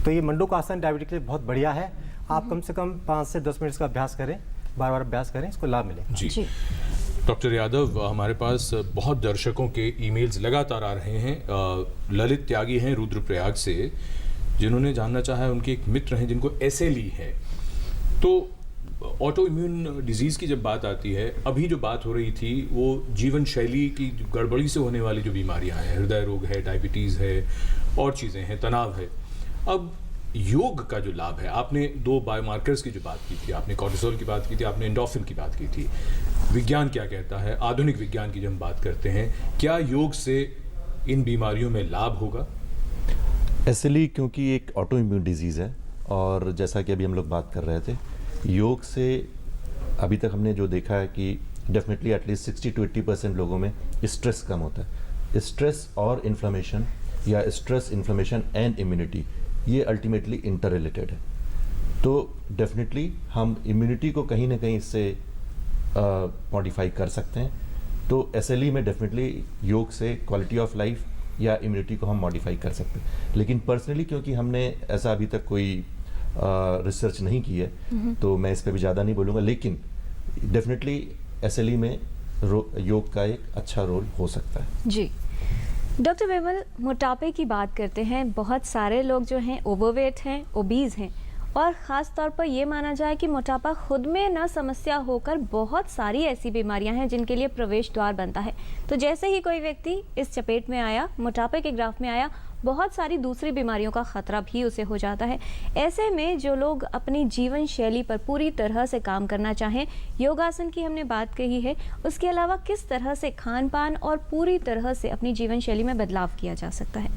तो ये मंडूक आसन डायबिटीज के लिए बहुत बढ़िया है। आप कम से कम 5 से 10 मिनट का अभ्यास करें, बार बार अभ्यास करें, इसको लाभ मिलेगा। जी। डॉक्टर यादव, हमारे पास बहुत दर्शकों के ईमेल्स लगातार आ रहे हैं। ललित त्यागी हैं रुद्रप्रयाग से, जिन्होंने जानना चाहा है, उनके एक मित्र हैं जिनको SLE है। तो ऑटो इम्यून डिजीज़ की जब बात आती है, अभी जो बात हो रही थी वो जीवन शैली की गड़बड़ी से होने वाली जो बीमारियां हैं, हृदय रोग है, डायबिटीज़ है और चीज़ें हैं, तनाव है। अब योग का जो लाभ है, आपने 2 बायोमार्कर्स की जो बात की थी, आपने कॉर्टिसोल की बात की थी, आपने एंडोर्फिन की बात की थी। विज्ञान क्या कहता है, आधुनिक विज्ञान की जब हम बात करते हैं, क्या योग से इन बीमारियों में लाभ होगा? SLE क्योंकि एक ऑटो इम्यून डिजीज़ है, और जैसा कि अभी हम लोग बात कर रहे थे, योग से अभी तक हमने जो देखा है कि डेफिनेटली एटलीस्ट 60 to 80% लोगों में स्ट्रेस कम होता है। स्ट्रेस और इन्फ्लेमेशन या स्ट्रेस, इन्फ्लेमेशन एंड इम्यूनिटी, ये अल्टीमेटली इंटर रिलेटेड है। तो डेफिनेटली हम इम्यूनिटी को कहीं ना कहीं इससे मॉडिफाई कर सकते हैं। तो SLE में डेफिनेटली योग से क्वालिटी ऑफ लाइफ या इम्यूनिटी को हम मॉडिफाई कर सकते हैं। लेकिन पर्सनली क्योंकि हमने ऐसा अभी तक कोई रिसर्च नहीं की है, तो मैं इस पर भी ज़्यादा नहीं बोलूँगा, लेकिन डेफिनेटली SLE में योग का एक अच्छा रोल हो सकता है। जी डॉक्टर विमल, मोटापे की बात करते हैं। बहुत सारे लोग जो हैं ओवरवेट हैं, ओबीज हैं, और ख़ास तौर पर ये माना जाए कि मोटापा खुद में न समस्या होकर बहुत सारी ऐसी बीमारियां हैं जिनके लिए प्रवेश द्वार बनता है। तो जैसे ही कोई व्यक्ति इस चपेट में आया, मोटापे के ग्राफ में आया, बहुत सारी दूसरी बीमारियों का खतरा भी उसे हो जाता है। ऐसे में जो लोग अपनी जीवन शैली पर पूरी तरह से काम करना चाहें, योगासन की हमने बात कही है, उसके अलावा किस तरह से खान पान और पूरी तरह से अपनी जीवन शैली में बदलाव किया जा सकता है?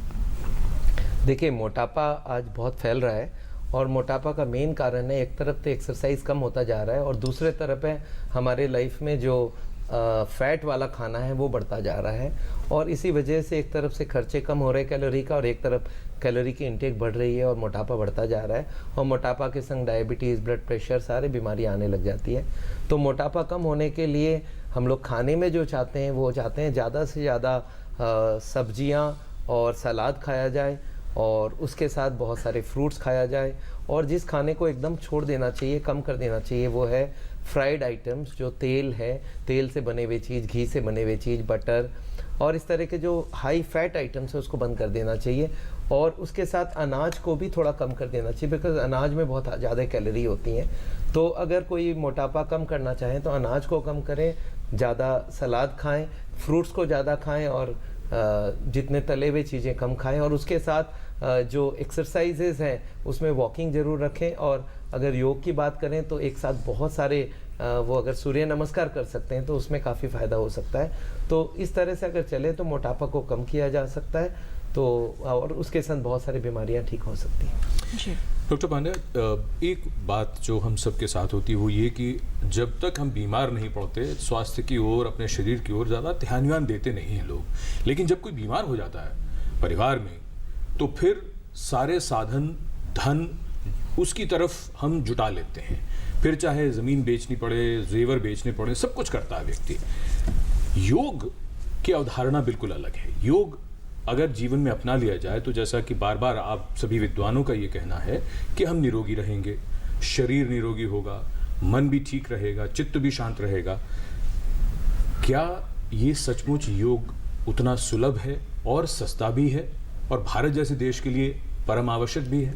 देखिए, मोटापा आज बहुत फैल रहा है, और मोटापा का मेन कारण है, एक तरफ तो एक्सरसाइज कम होता जा रहा है, और दूसरे तरफ है हमारे लाइफ में जो फैट वाला खाना है वो बढ़ता जा रहा है। और इसी वजह से एक तरफ से खर्चे कम हो रहे हैं कैलोरी का, और एक तरफ कैलोरी की इंटेक बढ़ रही है और मोटापा बढ़ता जा रहा है। और मोटापा के संग डायबिटीज़, ब्लड प्रेशर, सारे बीमारियां आने लग जाती है। तो मोटापा कम होने के लिए हम लोग खाने में जो चाहते हैं वो चाहते हैं ज़्यादा से ज़्यादा सब्जियां और सलाद खाया जाए, और उसके साथ बहुत सारे फ्रूट्स खाया जाए। और जिस खाने को एकदम छोड़ देना चाहिए, कम कर देना चाहिए, वो है फ्राइड आइटम्स, जो तेल है, तेल से बने हुए चीज़, घी से बने हुए चीज़, बटर और इस तरह के जो हाई फैट आइटम्स है उसको बंद कर देना चाहिए। और उसके साथ अनाज को भी थोड़ा कम कर देना चाहिए, बिकॉज अनाज में बहुत ज़्यादा कैलोरी होती हैं। तो अगर कोई मोटापा कम करना चाहें तो अनाज को कम करें, ज़्यादा सलाद खाएं, फ्रूट्स को ज़्यादा खाएं, और जितने तले हुए चीज़ें कम खाएं। और उसके साथ जो एक्सरसाइजेज हैं उसमें वॉकिंग ज़रूर रखें। और अगर योग की बात करें तो एक साथ बहुत सारे वो अगर सूर्य नमस्कार कर सकते हैं तो उसमें काफ़ी फ़ायदा हो सकता है। तो इस तरह से अगर चले तो मोटापा को कम किया जा सकता है, तो और उसके साथ बहुत सारी बीमारियां ठीक हो सकती हैं। डॉक्टर पांड्या, एक बात जो हम सबके साथ होती है वो ये कि जब तक हम बीमार नहीं पड़ते, स्वास्थ्य की ओर, अपने शरीर की ओर ज़्यादा ध्यान देते नहीं हैं लोग। लेकिन जब कोई बीमार हो जाता है परिवार में, तो फिर सारे साधन, धन उसकी तरफ हम जुटा लेते हैं। फिर चाहे ज़मीन बेचनी पड़े, जेवर बेचने पड़े, सब कुछ करता है व्यक्ति। योग की अवधारणा बिल्कुल अलग है। योग अगर जीवन में अपना लिया जाए तो जैसा कि बार बार आप सभी विद्वानों का ये कहना है कि हम निरोगी रहेंगे, शरीर निरोगी होगा, मन भी ठीक रहेगा, चित्त भी शांत रहेगा। क्या ये सचमुच योग उतना सुलभ है और सस्ता भी है, और भारत जैसे देश के लिए परम आवश्यक भी है?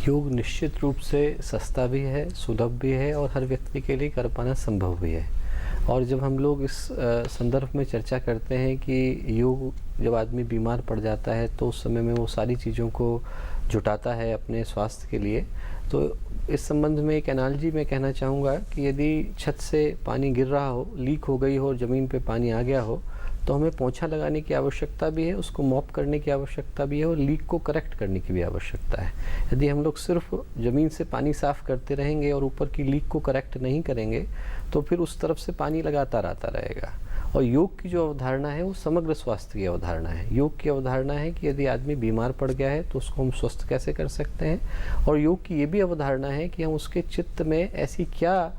योग निश्चित रूप से सस्ता भी है, सुलभ भी है, और हर व्यक्ति के लिए कर पाना संभव भी है। और जब हम लोग इस संदर्भ में चर्चा करते हैं कि योग, जब आदमी बीमार पड़ जाता है तो उस समय में वो सारी चीज़ों को जुटाता है अपने स्वास्थ्य के लिए, तो इस संबंध में एक एनालॉजी मैं कहना चाहूँगा कि यदि छत से पानी गिर रहा हो, लीक हो गई हो और ज़मीन पे पानी आ गया हो, तो हमें पोंछा लगाने की आवश्यकता भी है, उसको मॉप करने की आवश्यकता भी है और लीक को करेक्ट करने की भी आवश्यकता है। यदि हम लोग सिर्फ ज़मीन से पानी साफ़ करते रहेंगे और ऊपर की लीक को करेक्ट नहीं करेंगे तो फिर उस तरफ से पानी लगातार आता रहेगा। और योग की जो अवधारणा है वो समग्र स्वास्थ्य की अवधारणा है। योग की अवधारणा है कि यदि आदमी बीमार पड़ गया है तो उसको हम स्वस्थ कैसे कर सकते हैं, और योग की ये भी अवधारणा है कि हम उसके चित्त में ऐसी क्या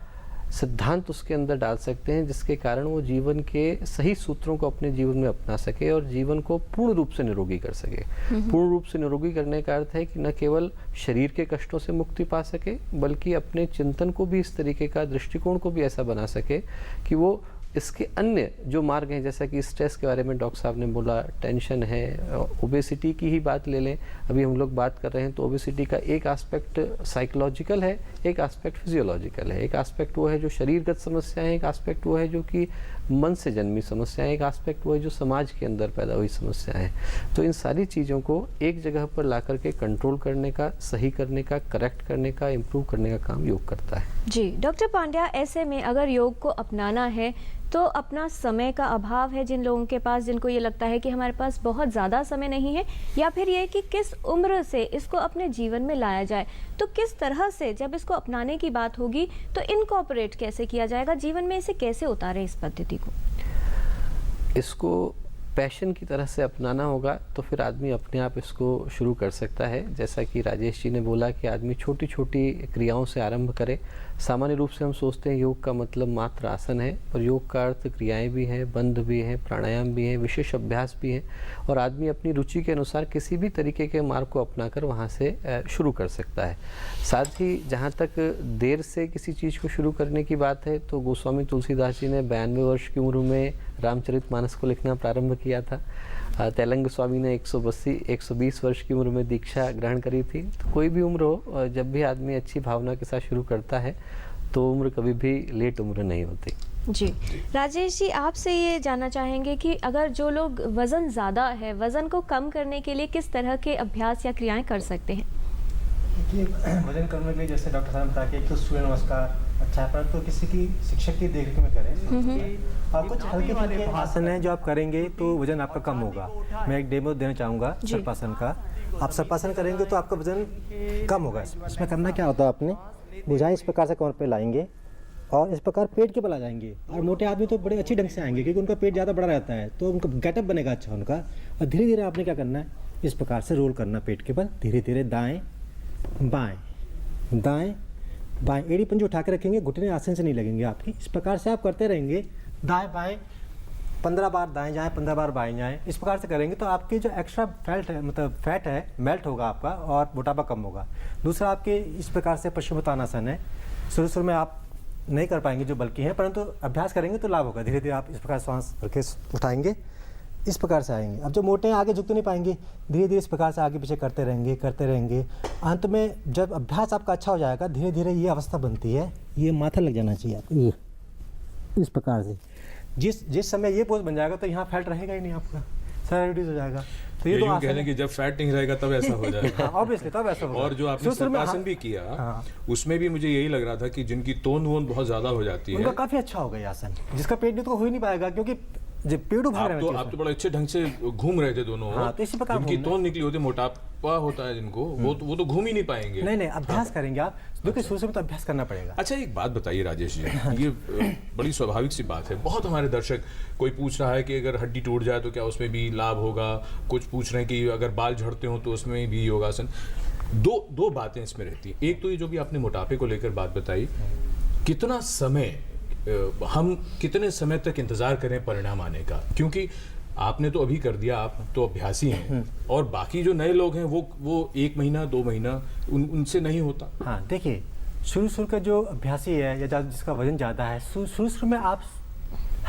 सिद्धांत उसके अंदर डाल सकते हैं जिसके कारण वो जीवन के सही सूत्रों को अपने जीवन में अपना सके और जीवन को पूर्ण रूप से निरोगी कर सके। पूर्ण रूप से निरोगी करने का अर्थ है कि न केवल शरीर के कष्टों से मुक्ति पा सके बल्कि अपने चिंतन को भी इस तरीके का, दृष्टिकोण को भी ऐसा बना सके कि वो इसके अन्य जो मार्ग हैं, जैसा कि स्ट्रेस के बारे में डॉक्टर साहब ने बोला, टेंशन है, ओबेसिटी की ही बात ले लें, अभी हम लोग बात कर रहे हैं तो ओबेसिटी का एक एस्पेक्ट साइकोलॉजिकल है, एक एस्पेक्ट फिजियोलॉजिकल है। एक एस्पेक्ट वो है जो शरीरगत समस्या है, एक एस्पेक्ट वो है जो कि मन से जन्मी समस्या है, एक एस्पेक्ट वो है जो समाज के अंदर पैदा हुई समस्या है। तो इन सारी चीज़ों को एक जगह पर ला करके कंट्रोल करने का, सही करने का, करेक्ट करने का, इम्प्रूव करने का काम योग करता है। जी डॉक्टर पांड्या, ऐसे में अगर योग को अपनाना है तो अपना समय का अभाव है जिन लोगों के पास, जिनको ये लगता है कि हमारे पास बहुत ज़्यादा समय नहीं है, या फिर ये कि किस उम्र से इसको अपने जीवन में लाया जाए, तो किस तरह से जब इसको अपनाने की बात होगी तो इनकॉर्पोरेट कैसे किया जाएगा, जीवन में इसे कैसे उतारें इस पद्धति को? इसको पैशन की तरह से अपनाना होगा तो फिर आदमी अपने आप इसको शुरू कर सकता है। जैसा कि राजेश जी ने बोला कि आदमी छोटी छोटी क्रियाओं से आरंभ करे। सामान्य रूप से हम सोचते हैं योग का मतलब मात्र आसन है, पर योग का अर्थ क्रियाएं भी हैं, बंध भी हैं, प्राणायाम भी हैं, विशेष अभ्यास भी हैं, और आदमी अपनी रुचि के अनुसार किसी भी तरीके के मार्ग को अपनाकर वहाँ से शुरू कर सकता है। साथ ही जहाँ तक देर से किसी चीज़ को शुरू करने की बात है तो गोस्वामी तुलसीदास जी ने 92 वर्ष की उम्र में रामचरितमानस को लिखना प्रारंभ किया था। तेलंग स्वामी ने 120 वर्ष की उम्र में दीक्षा ग्रहण करी थी। तो कोई भी उम्र हो, जब भी आदमी अच्छी भावना के साथ शुरू करता है तो उम्र कभी भी लेट उम्र नहीं होती। जी राजेश जी, आपसे ये जानना चाहेंगे कि अगर जो लोग वज़न ज़्यादा है, वज़न को कम करने के लिए किस तरह के अभ्यास या क्रियाएं कर सकते हैं? देखिए, वजन करने के लिए जैसे डॉक्टर साहब ने बताया कि एक तो सूर्य नमस्कार अच्छा है, परंतु किसी की शिक्षक की देखरेख में करें। और कुछ हल्के फुल्के आसन हैं जो आप करेंगे तो वजन आपका कम होगा। मैं एक डेमो देना चाहूँगा सर्पासन का। आप सर्पासन करेंगे तो आपका वजन कम होगा। इसमें करना क्या होता है, आपने भुजाएं इस प्रकार से कमर पे लाएंगे और इस प्रकार पेट के बल आ जाएंगे। और मोटे आदमी तो बड़े अच्छी ढंग से आएंगे क्योंकि उनका पेट ज़्यादा बड़ा रहता है, तो उनका गेटअप बनेगा अच्छा उनका। और धीरे धीरे आपने क्या करना है, इस प्रकार से रोल करना पेट के बल, धीरे धीरे दाएँ बाएँ दाएँ बाएँ, एड़ी पंजे उठा के रखेंगे, घुटने आसन से नहीं लगेंगे आपकी। इस प्रकार से आप करते रहेंगे, दाएं बाएं 15 बार दाएं जाएं, 15 बार बाएं जाएं। इस प्रकार से करेंगे तो आपकी जो एक्स्ट्रा फैट है मेल्ट होगा आपका और मोटापा कम होगा। दूसरा आपके इस प्रकार से पश्चिमोत्तानासन है। शुरू में आप नहीं कर पाएंगे जो बल्कि हैं, परंतु अभ्यास करेंगे तो लाभ होगा। धीरे धीरे आप इस प्रकार सांस रखे उठाएंगे, इस प्रकार से आएंगे। अब जो मोटे हैं आगे झुक तो नहीं पाएंगे, धीरे धीरे इस प्रकार से आगे पीछे करते रहेंगे। अंत में जब अभ्यास आपका अच्छा हो जाएगा, धीरे धीरे ये अवस्था बनती है, ये माथा लग जाना चाहिए आपको इस प्रकार से। जिस समय ये पोज बन जाएगा तो यहाँ फैट रहेगा ही नहीं, आपका सारा रिड्यूस हो जाएगा। तो ये तो कह रहे हैं कि जब फैट नहीं रहेगा तब ऐसा हो जाएगा। ऑब्वियसली तब ऐसा होगा। और जो आपने सर्पासन भी किया, उसमें भी मुझे यही लग रहा था कि जिनकी तोंद वोंद बहुत ज्यादा हो जाती है, उनका काफी अच्छा होगा ये आसन। जिसका पेट नहीं तो हो ही नहीं पाएगा, क्योंकि जब पेट उभार रहे हैं आप तो बड़ा अच्छे ढंग से घूम रहे थे दोनों। हाँ, तो इसी प्रकार जिनकी तोंद निकली होती, मोटापा होता है जिनको, वो तो घूम ही नहीं पाएंगे। नहीं अभ्यास करेंगे आप, देखिए शुरू से तो अभ्यास करना पड़ेगा। अच्छा, एक बात बताइए राजेश जी, ये बड़ी स्वाभाविक सी बात है। बहुत हमारे दर्शक, कोई पूछ रहा है कि अगर हड्डी टूट जाए तो क्या उसमें भी लाभ होगा, कुछ पूछ रहे हैं कि अगर बाल झड़ते हो तो उसमें भी योगासन। दो बातें इसमें रहती हैं। एक तो ये जो भी आपने मोटापे को लेकर बात बताई, कितना समय हम कितने समय तक इंतजार करें परिणाम आने का, क्योंकि आपने तो अभी कर दिया, आप तो अभ्यासी हैं, और बाकी जो नए लोग हैं वो 1 महीना 2 महीना उनसे नहीं होता। हाँ, देखिए शुरू का जो अभ्यासी है या जिसका वजन ज़्यादा है, शुरू में आप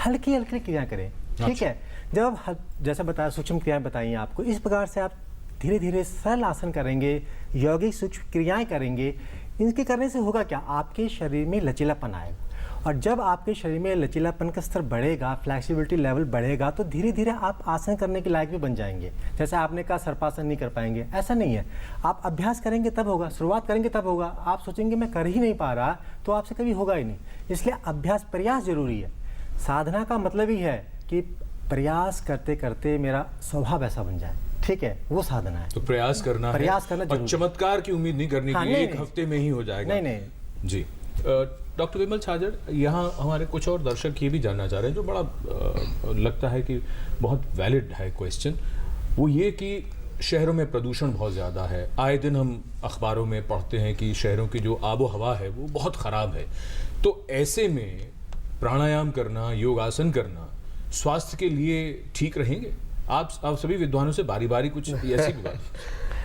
हल्की क्रियाएं करें, ठीक है। जब आप जैसा बताया, सूक्ष्म क्रियाएं बताई आपको, इस प्रकार से आप धीरे धीरे सरल आसन करेंगे, यौगिक सूक्ष्म क्रियाएं करेंगे। इनके करने से होगा क्या, आपके शरीर में लचीलापन आएगा और जब आपके शरीर में लचीलापन का स्तर बढ़ेगा, फ्लैक्सिबिलिटी लेवल बढ़ेगा, तो धीरे धीरे आप आसन करने के लायक भी बन जाएंगे। जैसे आपने कहा सर्पासन नहीं कर पाएंगे, ऐसा नहीं है। आप अभ्यास करेंगे तब होगा, शुरुआत करेंगे तब होगा। आप सोचेंगे मैं कर ही नहीं पा रहा, तो आपसे कभी होगा ही नहीं। इसलिए अभ्यास, प्रयास जरूरी है। साधना का मतलब ही है कि प्रयास करते करते मेरा स्वभाव ऐसा बन जाए, ठीक है, वो साधना है। तो प्रयास करना है, प्रयास करना और जरूरी है। चमत्कार की उम्मीद नहीं करनी हाँ, कि नहीं, एक नहीं। हफ्ते में ही हो जाएगा। नहीं नहीं, जी। डॉक्टर विमल छाजड़, यहाँ हमारे कुछ और दर्शक ये भी जानना चाह रहे हैं, जो बड़ा लगता है कि बहुत वैलिड है क्वेश्चन। वो ये कि शहरों में प्रदूषण बहुत ज़्यादा है। आए दिन हम अखबारों में पढ़ते हैं कि शहरों की जो आबो हवा है वो बहुत ख़राब है। तो ऐसे में प्राणायाम करना, योगासन करना स्वास्थ्य के लिए ठीक रहेंगे? आप सभी विद्वानों से बारी बारी कुछ ऐसी भी बात।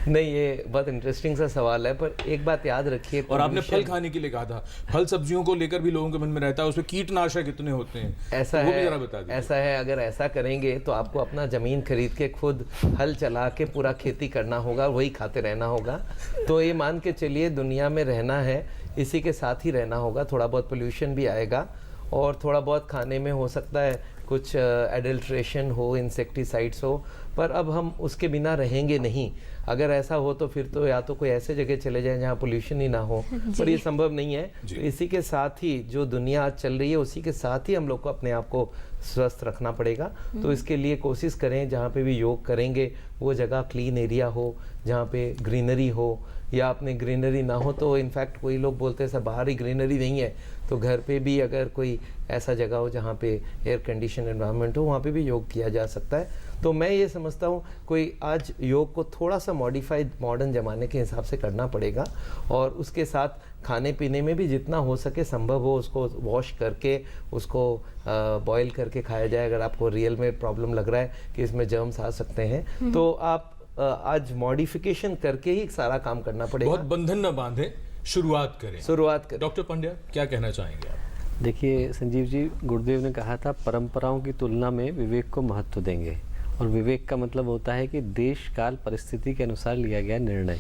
नहीं, ये बहुत इंटरेस्टिंग सा सवाल है, पर एक बात याद रखिए। और आपने फल खाने के लिए कहा था, फल सब्जियों को लेकर भी लोगों के मन में रहता है उसमें कीटनाशक कितने होते हैं, ऐसा तो वो भी है, जरा बता दीजिए। ऐसा है, अगर ऐसा करेंगे तो आपको अपना जमीन खरीद के खुद हल चला के पूरा खेती करना होगा, वही खाते रहना होगा। तो ये मान के चलिए, दुनिया में रहना है, इसी के साथ ही रहना होगा। थोड़ा बहुत पोल्यूशन भी आएगा और थोड़ा बहुत खाने में हो सकता है कुछ एडल्ट्रेशन हो, इंसेक्टिसाइड्स हो, पर अब हम उसके बिना रहेंगे नहीं। अगर ऐसा हो तो फिर तो या तो कोई ऐसे जगह चले जाएं जहाँ पोल्यूशन ही ना हो, पर ये संभव नहीं है। तो इसी के साथ ही जो दुनिया आज चल रही है उसी के साथ ही हम लोग को अपने आप को स्वस्थ रखना पड़ेगा। तो इसके लिए कोशिश करें जहाँ पे भी योग करेंगे वो जगह क्लीन एरिया हो, जहाँ पे ग्रीनरी हो, या अपने ग्रीनरी ना हो तो इनफैक्ट कोई लोग बोलते हैं सर बाहर ही ग्रीनरी नहीं है, तो घर पे भी अगर कोई ऐसा जगह हो जहाँ पे एयर कंडीशन एनवायरनमेंट हो, वहाँ पे भी योग किया जा सकता है। तो मैं ये समझता हूँ कोई आज योग को थोड़ा सा मॉडिफाइड मॉडर्न ज़माने के हिसाब से करना पड़ेगा, और उसके साथ खाने पीने में भी जितना हो सके संभव हो उसको वॉश करके उसको बॉईल करके खाया जाए। अगर आपको रियल में प्रॉब्लम लग रहा है कि इसमें जर्म्स आ सकते हैं तो आप आज मॉडिफिकेशन करके ही सारा काम करना पड़ेगा। बहुत बंधन न बांधे, शुरुआत करें। डॉक्टर पंड्या, क्या कहना चाहेंगे आप? देखिए संजीव जी, गुरुदेव ने कहा था परंपराओं की तुलना में विवेक को महत्व देंगे, और विवेक का मतलब होता है कि देश काल परिस्थिति के अनुसार लिया गया निर्णय।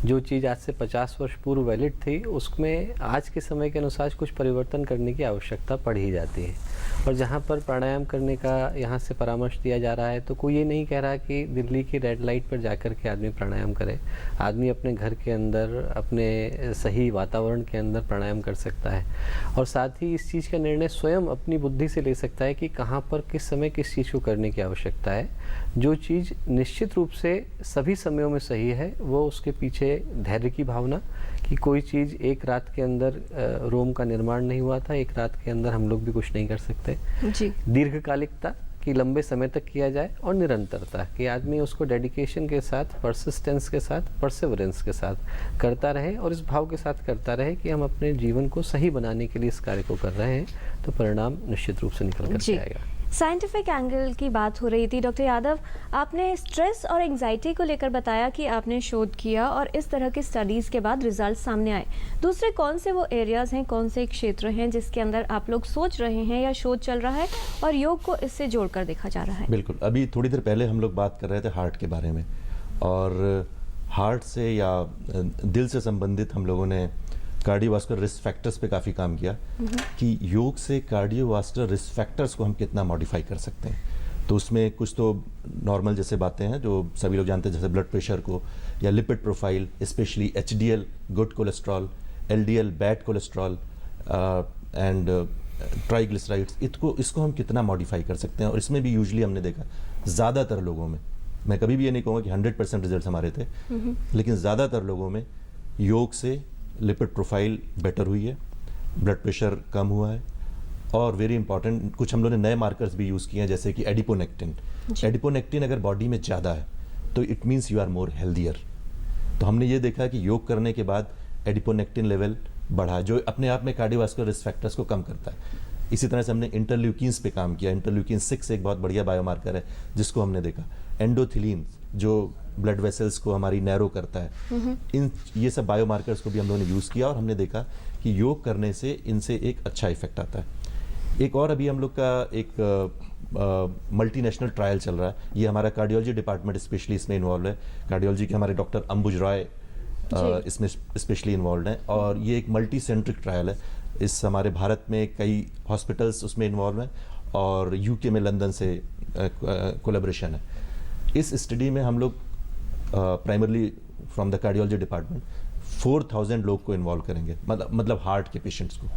जो चीज़ आज से 50 वर्ष पूर्व वैलिड थी उसमें आज के समय के अनुसार कुछ परिवर्तन करने की आवश्यकता पड़ ही जाती है। और जहाँ पर प्राणायाम करने का यहाँ से परामर्श दिया जा रहा है तो कोई ये नहीं कह रहा कि दिल्ली की रेड लाइट पर जाकर के आदमी प्राणायाम करे। आदमी अपने घर के अंदर, अपने सही वातावरण के अंदर प्राणायाम कर सकता है, और साथ ही इस चीज़ का निर्णय स्वयं अपनी बुद्धि से ले सकता है कि कहाँ पर किस समय किस चीज़ को करने की आवश्यकता है। जो चीज़ निश्चित रूप से सभी समयों में सही है वो उसके पीछे धैर्य की भावना, कि कोई चीज़ एक रात के अंदर रोम का निर्माण नहीं हुआ था, एक रात के अंदर हम लोग भी कुछ नहीं कर सकते जी। दीर्घकालिकता कि लंबे समय तक किया जाए, और निरंतरता कि आदमी उसको डेडिकेशन के साथ, परसिस्टेंस के साथ, परसेवरेंस के साथ करता रहे, और इस भाव के साथ करता रहे कि हम अपने जीवन को सही बनाने के लिए इस कार्य को कर रहे हैं, तो परिणाम निश्चित रूप से निकल कर आएगा। साइंटिफिक एंगल की बात हो रही थी। डॉक्टर यादव, आपने स्ट्रेस और एंजाइटी को लेकर बताया कि आपने शोध किया और इस तरह की स्टडीज़ के बाद रिजल्ट सामने आए। दूसरे कौन से वो एरियाज़ हैं, कौन से क्षेत्र हैं जिसके अंदर आप लोग सोच रहे हैं या शोध चल रहा है और योग को इससे जोड़कर देखा जा रहा है? बिल्कुल, अभी थोड़ी देर पहले हम लोग बात कर रहे थे हार्ट के बारे में, और हार्ट से या दिल से संबंधित हम लोगों ने कार्डियोवास्कुलर रिस्क फैक्टर्स पे काफ़ी काम किया कि योग से कार्डियोवास्कुलर रिस्क फैक्टर्स को हम कितना मॉडिफाई कर सकते हैं। तो उसमें कुछ तो नॉर्मल जैसे बातें हैं जो सभी लोग जानते हैं, जैसे ब्लड प्रेशर को, या lipid profile, specially HDL good cholesterol, LDL bad cholesterol, and triglycerides, इसको हम कितना मॉडिफाई कर सकते हैं। और इसमें भी यूजुअली हमने देखा ज़्यादातर लोगों में, मैं कभी भी ये नहीं कहूँगा कि 100% रिजल्ट हमारे थे, लेकिन ज़्यादातर लोगों में योग से लिपिड प्रोफाइल बेटर हुई है, ब्लड प्रेशर कम हुआ है, और वेरी इंपॉर्टेंट कुछ हम लोगों ने नए मार्कर्स भी यूज़ किए हैं, जैसे कि एडिपोनेक्टिन। एडिपोनेक्टिन अगर बॉडी में ज़्यादा है तो it means you are more healthier. तो हमने ये देखा कि योग करने के बाद एडिपोनेक्टिन लेवल बढ़ा, जो अपने आप में कार्डियोवास्कुलर रिस्क फैक्टर्स को कम करता है। इसी तरह से हमने इंटरल्यूकिन्स पे काम किया। इंटरल्यूकिन 6 एक बहुत बढ़िया बायोमार्कर है जिसको हमने देखा। एंडोथिलीन जो ब्लड वेसल्स को हमारी नैरो करता है, ये सब बायोमार्कर्स को भी हम लोगों ने यूज़ किया, और हमने देखा कि योग करने से इनसे एक अच्छा इफेक्ट आता है। एक और अभी हम लोग का एक मल्टीनेशनल ट्रायल चल रहा है, ये हमारा कार्डियोलॉजी डिपार्टमेंट स्पेशली इसमें इन्वॉल्व है। कार्डियोलॉजी के हमारे डॉक्टर अंबुज रॉय इसमें स्पेशली इन्वॉल्व हैं, और ये एक मल्टी सेंट्रिक ट्रायल है। इस हमारे भारत में कई हॉस्पिटल्स उसमें इन्वॉल्व हैं और यूके में लंदन से कोलैबोरेशन है। इस स्टडी में हम लोग primarily from the cardiology department 4000 लोग को इन्वॉल्व करेंगे, मतलब हार्ट के पेशेंट्स को,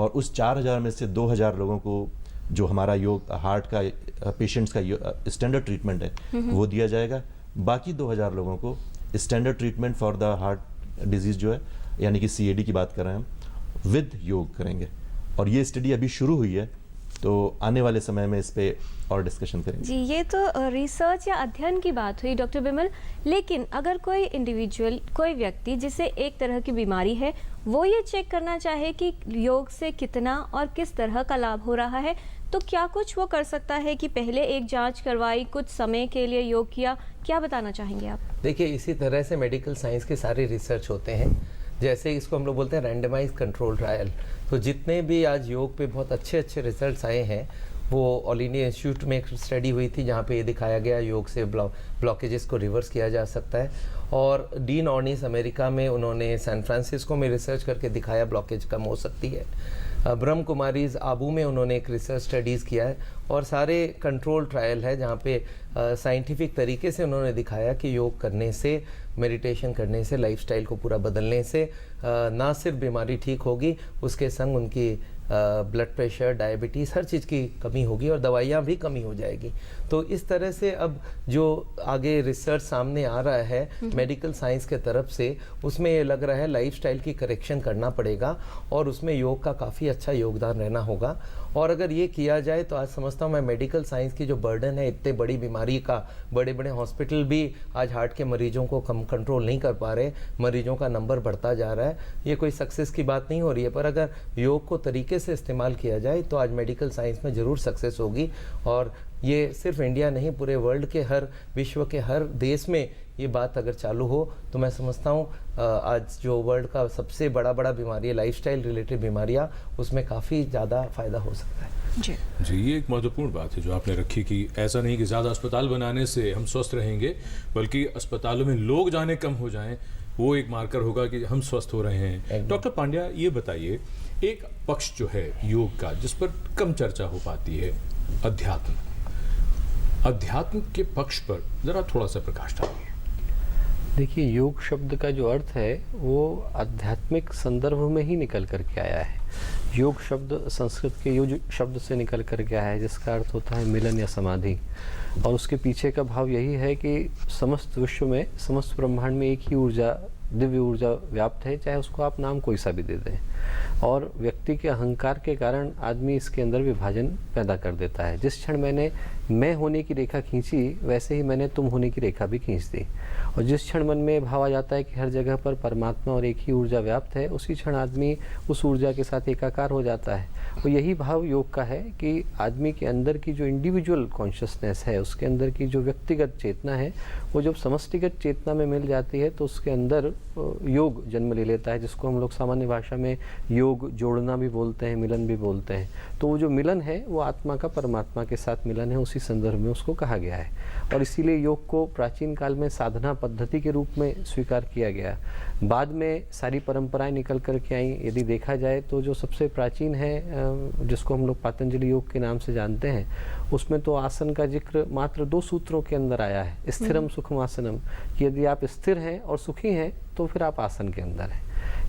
और उस 4000 में से 2000 लोगों को जो हमारा योग हार्ट का पेशेंट्स का स्टैंडर्ड ट्रीटमेंट है वो दिया जाएगा। बाकी 2000 लोगों को standard treatment for the heart disease जो है, यानी कि CAD की बात कर रहे हैं हम, विद योग करेंगे। और ये स्टडी अभी शुरू हुई है, तो आने वाले समय में इस पे और डिस्कशन करेंगे। जी, ये तो रिसर्च या अध्ययन की बात हुई डॉक्टर बिमल, लेकिन अगर कोई इंडिविजुअल, कोई व्यक्ति जिसे एक तरह की बीमारी है, वो ये चेक करना चाहे कि योग से कितना और किस तरह का लाभ हो रहा है, तो क्या कुछ वो कर सकता है कि पहले एक जांच करवाई, कुछ समय के लिए योग किया? क्या बताना चाहेंगे आप? देखिए, इसी तरह से मेडिकल साइंस के सारे रिसर्च होते हैं, जैसे इसको हम लोग बोलते हैं रैंडमाइज कंट्रोल ट्रायल। तो जितने भी आज योग पे बहुत अच्छे अच्छे रिजल्ट्स आए हैं, वो ऑल इंडिया इंस्टीट्यूट में एक स्टडी हुई थी जहाँ पे ये दिखाया गया योग से ब्लॉकेजेस को रिवर्स किया जा सकता है। और डीन ऑर्निस अमेरिका में उन्होंने सैन फ्रांसिस्को में रिसर्च करके दिखाया ब्लॉकेज कम हो सकती है। ब्रह्म कुमारीज आबू में उन्होंने एक रिसर्च स्टडीज़ किया है, और सारे कंट्रोल ट्रायल है जहाँ पे साइंटिफिक तरीके से उन्होंने दिखाया कि योग करने से, मेडिटेशन करने से, लाइफस्टाइल को पूरा बदलने से ना सिर्फ बीमारी ठीक होगी, उसके संग उनकी ब्लड प्रेशर, डायबिटीज़, हर चीज़ की कमी होगी और दवाइयाँ भी कमी हो जाएगी। तो इस तरह से अब जो आगे रिसर्च सामने आ रहा है मेडिकल साइंस के तरफ से, उसमें ये लग रहा है लाइफस्टाइल की करेक्शन करना पड़ेगा और उसमें योग का काफ़ी अच्छा योगदान रहना होगा। और अगर ये किया जाए तो आज समझता हूँ मैं मेडिकल साइंस की जो बर्डन है इतने बड़ी बीमारी का, बड़े बड़े हॉस्पिटल भी आज हार्ट के मरीजों को कम कंट्रोल नहीं कर पा रहे, मरीजों का नंबर बढ़ता जा रहा है। ये कोई सक्सेस की बात नहीं हो रही है, पर अगर योग को तरीके से इस्तेमाल किया जाए तो आज मेडिकल साइंस में ज़रूर सक्सेस होगी। और ये सिर्फ इंडिया नहीं, पूरे वर्ल्ड के हर, विश्व के हर देश में ये बात अगर चालू हो तो मैं समझता हूँ आज जो वर्ल्ड का सबसे बड़ा बीमारी है लाइफस्टाइल रिलेटेड बीमारियाँ, उसमें काफ़ी ज़्यादा फायदा हो सकता है। जी, ये एक महत्वपूर्ण बात है जो आपने रखी कि ऐसा नहीं कि ज़्यादा अस्पताल बनाने से हम स्वस्थ रहेंगे, बल्कि अस्पतालों में लोग जाने कम हो जाएं, वो एक मार्कर होगा कि हम स्वस्थ हो रहे हैं। डॉक्टर पांड्या, ये बताइए, एक पक्ष जो है योग का जिस पर कम चर्चा हो पाती है, अध्यात्म के पक्ष पर ज़रा थोड़ा सा प्रकाश डालिए। देखिए, योग शब्द का जो अर्थ है वो आध्यात्मिक संदर्भ में ही निकल कर के आया है। योग शब्द संस्कृत के युज शब्द से निकल कर के आया है, जिसका अर्थ होता है मिलन या समाधि। और उसके पीछे का भाव यही है कि समस्त विश्व में, समस्त ब्रह्मांड में एक ही ऊर्जा, दिव्य ऊर्जा व्याप्त है, चाहे उसको आप नाम कोई सा भी दे दें। और व्यक्ति के अहंकार के कारण आदमी इसके अंदर विभाजन पैदा कर देता है। जिस क्षण मैंने मैं होने की रेखा खींची, वैसे ही मैंने तुम होने की रेखा भी खींच दी। और जिस क्षण मन में भाव आ जाता है कि हर जगह पर परमात्मा और एक ही ऊर्जा व्याप्त है, उसी क्षण आदमी उस ऊर्जा के साथ एकाकार हो जाता है। और यही भाव योग का है कि आदमी के अंदर की जो इंडिविजुअल कॉन्शियसनेस है, उसके अंदर की जो व्यक्तिगत चेतना है, वो जब समष्टिगत चेतना में मिल जाती है तो उसके अंदर योग जन्म ले लेता है, जिसको हम लोग सामान्य भाषा में योग जोड़ना भी बोलते हैं, मिलन भी बोलते हैं। तो वो जो मिलन है वो आत्मा का परमात्मा के साथ मिलन है, उसी संदर्भ में उसको कहा गया है। और इसीलिए योग को प्राचीन काल में साधना पद्धति के रूप में स्वीकार किया गया। बाद में सारी परंपराएं निकल कर के आई। यदि देखा जाए तो जो सबसे प्राचीन है, जिसको हम लोग पतंजलि योग के नाम से जानते हैं, उसमें तो आसन का जिक्र मात्र 2 सूत्रों के अंदर आया है, स्थिरम सुखम आसनम, कि यदि आप स्थिर हैं और सुखी हैं तो फिर आप आसन के अंदर हैं।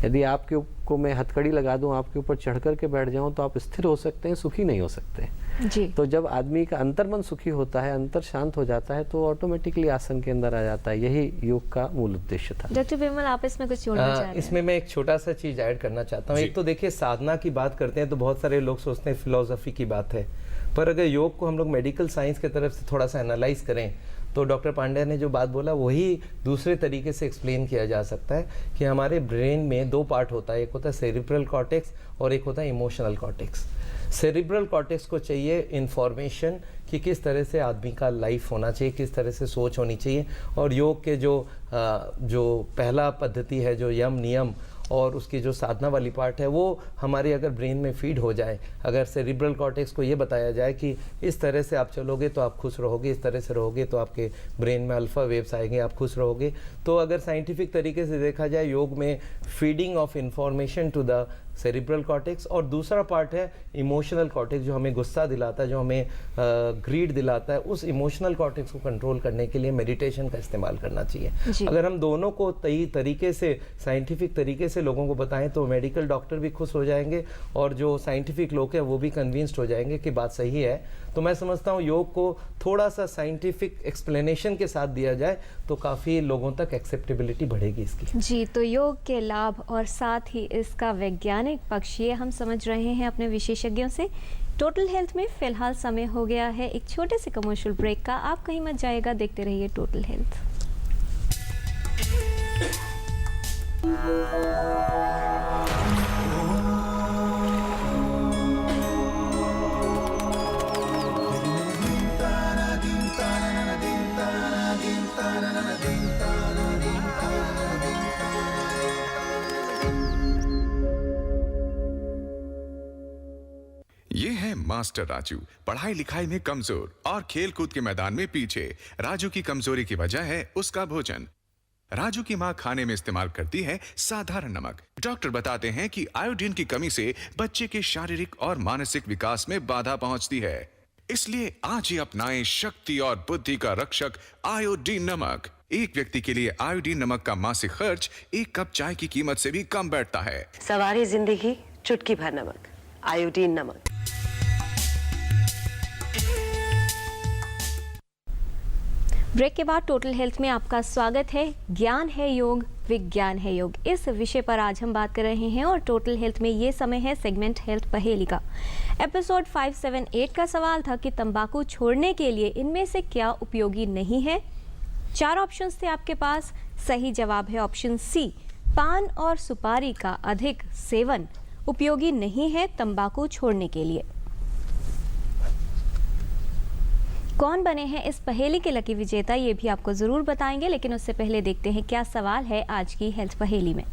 यदि आपके को मैं हथकड़ी लगा दूं, आपके ऊपर चढ़ कर के बैठ जाऊं, तो आप स्थिर हो सकते हैं, सुखी नहीं हो सकते जी। तो जब आदमी का अंतर्मन सुखी होता है, अंतर शांत हो जाता है, तो ऑटोमेटिकली आसन के अंदर आ जाता है। यही योग का मूल उद्देश्य था। डॉक्टर बिमल, आप इसमें कुछ जोड़ना चाह रहे हैं? इसमें मैं एक छोटा सा चीज ऐड करना चाहता हूँ। एक तो देखिए, साधना की बात करते हैं तो बहुत सारे लोग सोचते हैं फिलोसफी की बात है, पर अगर योग को हम लोग मेडिकल साइंस की तरफ से थोड़ा सा एनालाइज करें तो डॉक्टर पांड्या ने जो बात बोला वही दूसरे तरीके से एक्सप्लेन किया जा सकता है कि हमारे ब्रेन में 2 पार्ट होता है, एक होता है सेरिब्रल कॉर्टेक्स और एक होता है इमोशनल कॉर्टेक्स। सेरिब्रल कॉर्टेक्स को चाहिए इंफॉर्मेशन कि किस तरह से आदमी का लाइफ होना चाहिए, किस तरह से सोच होनी चाहिए। और योग के जो पहला पद्धति है, जो यम नियम और उसकी जो साधना वाली पार्ट है, वो हमारे अगर ब्रेन में फीड हो जाए, अगर सेरिब्रल कॉर्टेक्स को ये बताया जाए कि इस तरह से आप चलोगे तो आप खुश रहोगे, इस तरह से रहोगे तो आपके ब्रेन में अल्फा वेव्स आएंगे, आप खुश रहोगे। तो अगर साइंटिफिक तरीके से देखा जाए, योग में feeding of information to the cerebral cortex, और दूसरा पार्ट है इमोशनल कॉर्टेक्स, जो हमें गुस्सा दिलाता है, जो हमें ग्रीड दिलाता है। उस इमोशनल कॉर्टेक्स को कंट्रोल करने के लिए मेडिटेशन का इस्तेमाल करना चाहिए। अगर हम दोनों को सही तरीके से, साइंटिफिक तरीके से लोगों को बताएं तो मेडिकल डॉक्टर भी खुश हो जाएंगे और जो साइंटिफिक लोग हैं वो भी कन्विंस्ड हो जाएंगे कि बात सही है। तो मैं समझता हूँ योग को थोड़ा सा साइंटिफिक एक्सप्लेनेशन के साथ दिया जाए तो काफ़ी लोगों तक एक्सेप्टेबिलिटी बढ़ेगी इसकी। जी, तो योग के लाभ और साथ ही इसका वैज्ञानिक पक्ष ये हम समझ रहे हैं अपने विशेषज्ञों से। टोटल हेल्थ में फिलहाल समय हो गया है एक छोटे से कमर्शियल ब्रेक का। आप कहीं मत जाएगा, देखते रहिए टोटल हेल्थ। ये है मास्टर राजू, पढ़ाई लिखाई में कमजोर और खेल कूद के मैदान में पीछे। राजू की कमजोरी की वजह है उसका भोजन। राजू की मां खाने में इस्तेमाल करती है साधारण नमक। डॉक्टर बताते हैं कि आयोडीन की कमी से बच्चे के शारीरिक और मानसिक विकास में बाधा पहुंचती है। इसलिए आज ही अपनाएं शक्ति और बुद्धि का रक्षक आयोडीन नमक। एक व्यक्ति के लिए आयोडीन नमक का मासिक खर्च 1 कप चाय की कीमत से भी कम बैठता है। सवारी जिंदगी चुटकी भर नमक, आयोडीन नमक। ब्रेक के बाद टोटल हेल्थ में आपका स्वागत है। ज्ञान है योग, विज्ञान है योग, इस विषय पर आज हम बात कर रहे हैं और टोटल हेल्थ में ये समय है सेगमेंट हेल्थ पहेली का। एपिसोड 578 का सवाल था कि तंबाकू छोड़ने के लिए इनमें से क्या उपयोगी नहीं है। 4 ऑप्शंस थे आपके पास। सही जवाब है ऑप्शन सी, पान और सुपारी का अधिक सेवन उपयोगी नहीं है तंबाकू छोड़ने के लिए। कौन बने हैं इस पहेली के लकी विजेता, ये भी आपको जरूर बताएंगे, लेकिन उससे पहले देखते हैं क्या सवाल है आज की हेल्थ पहेली में।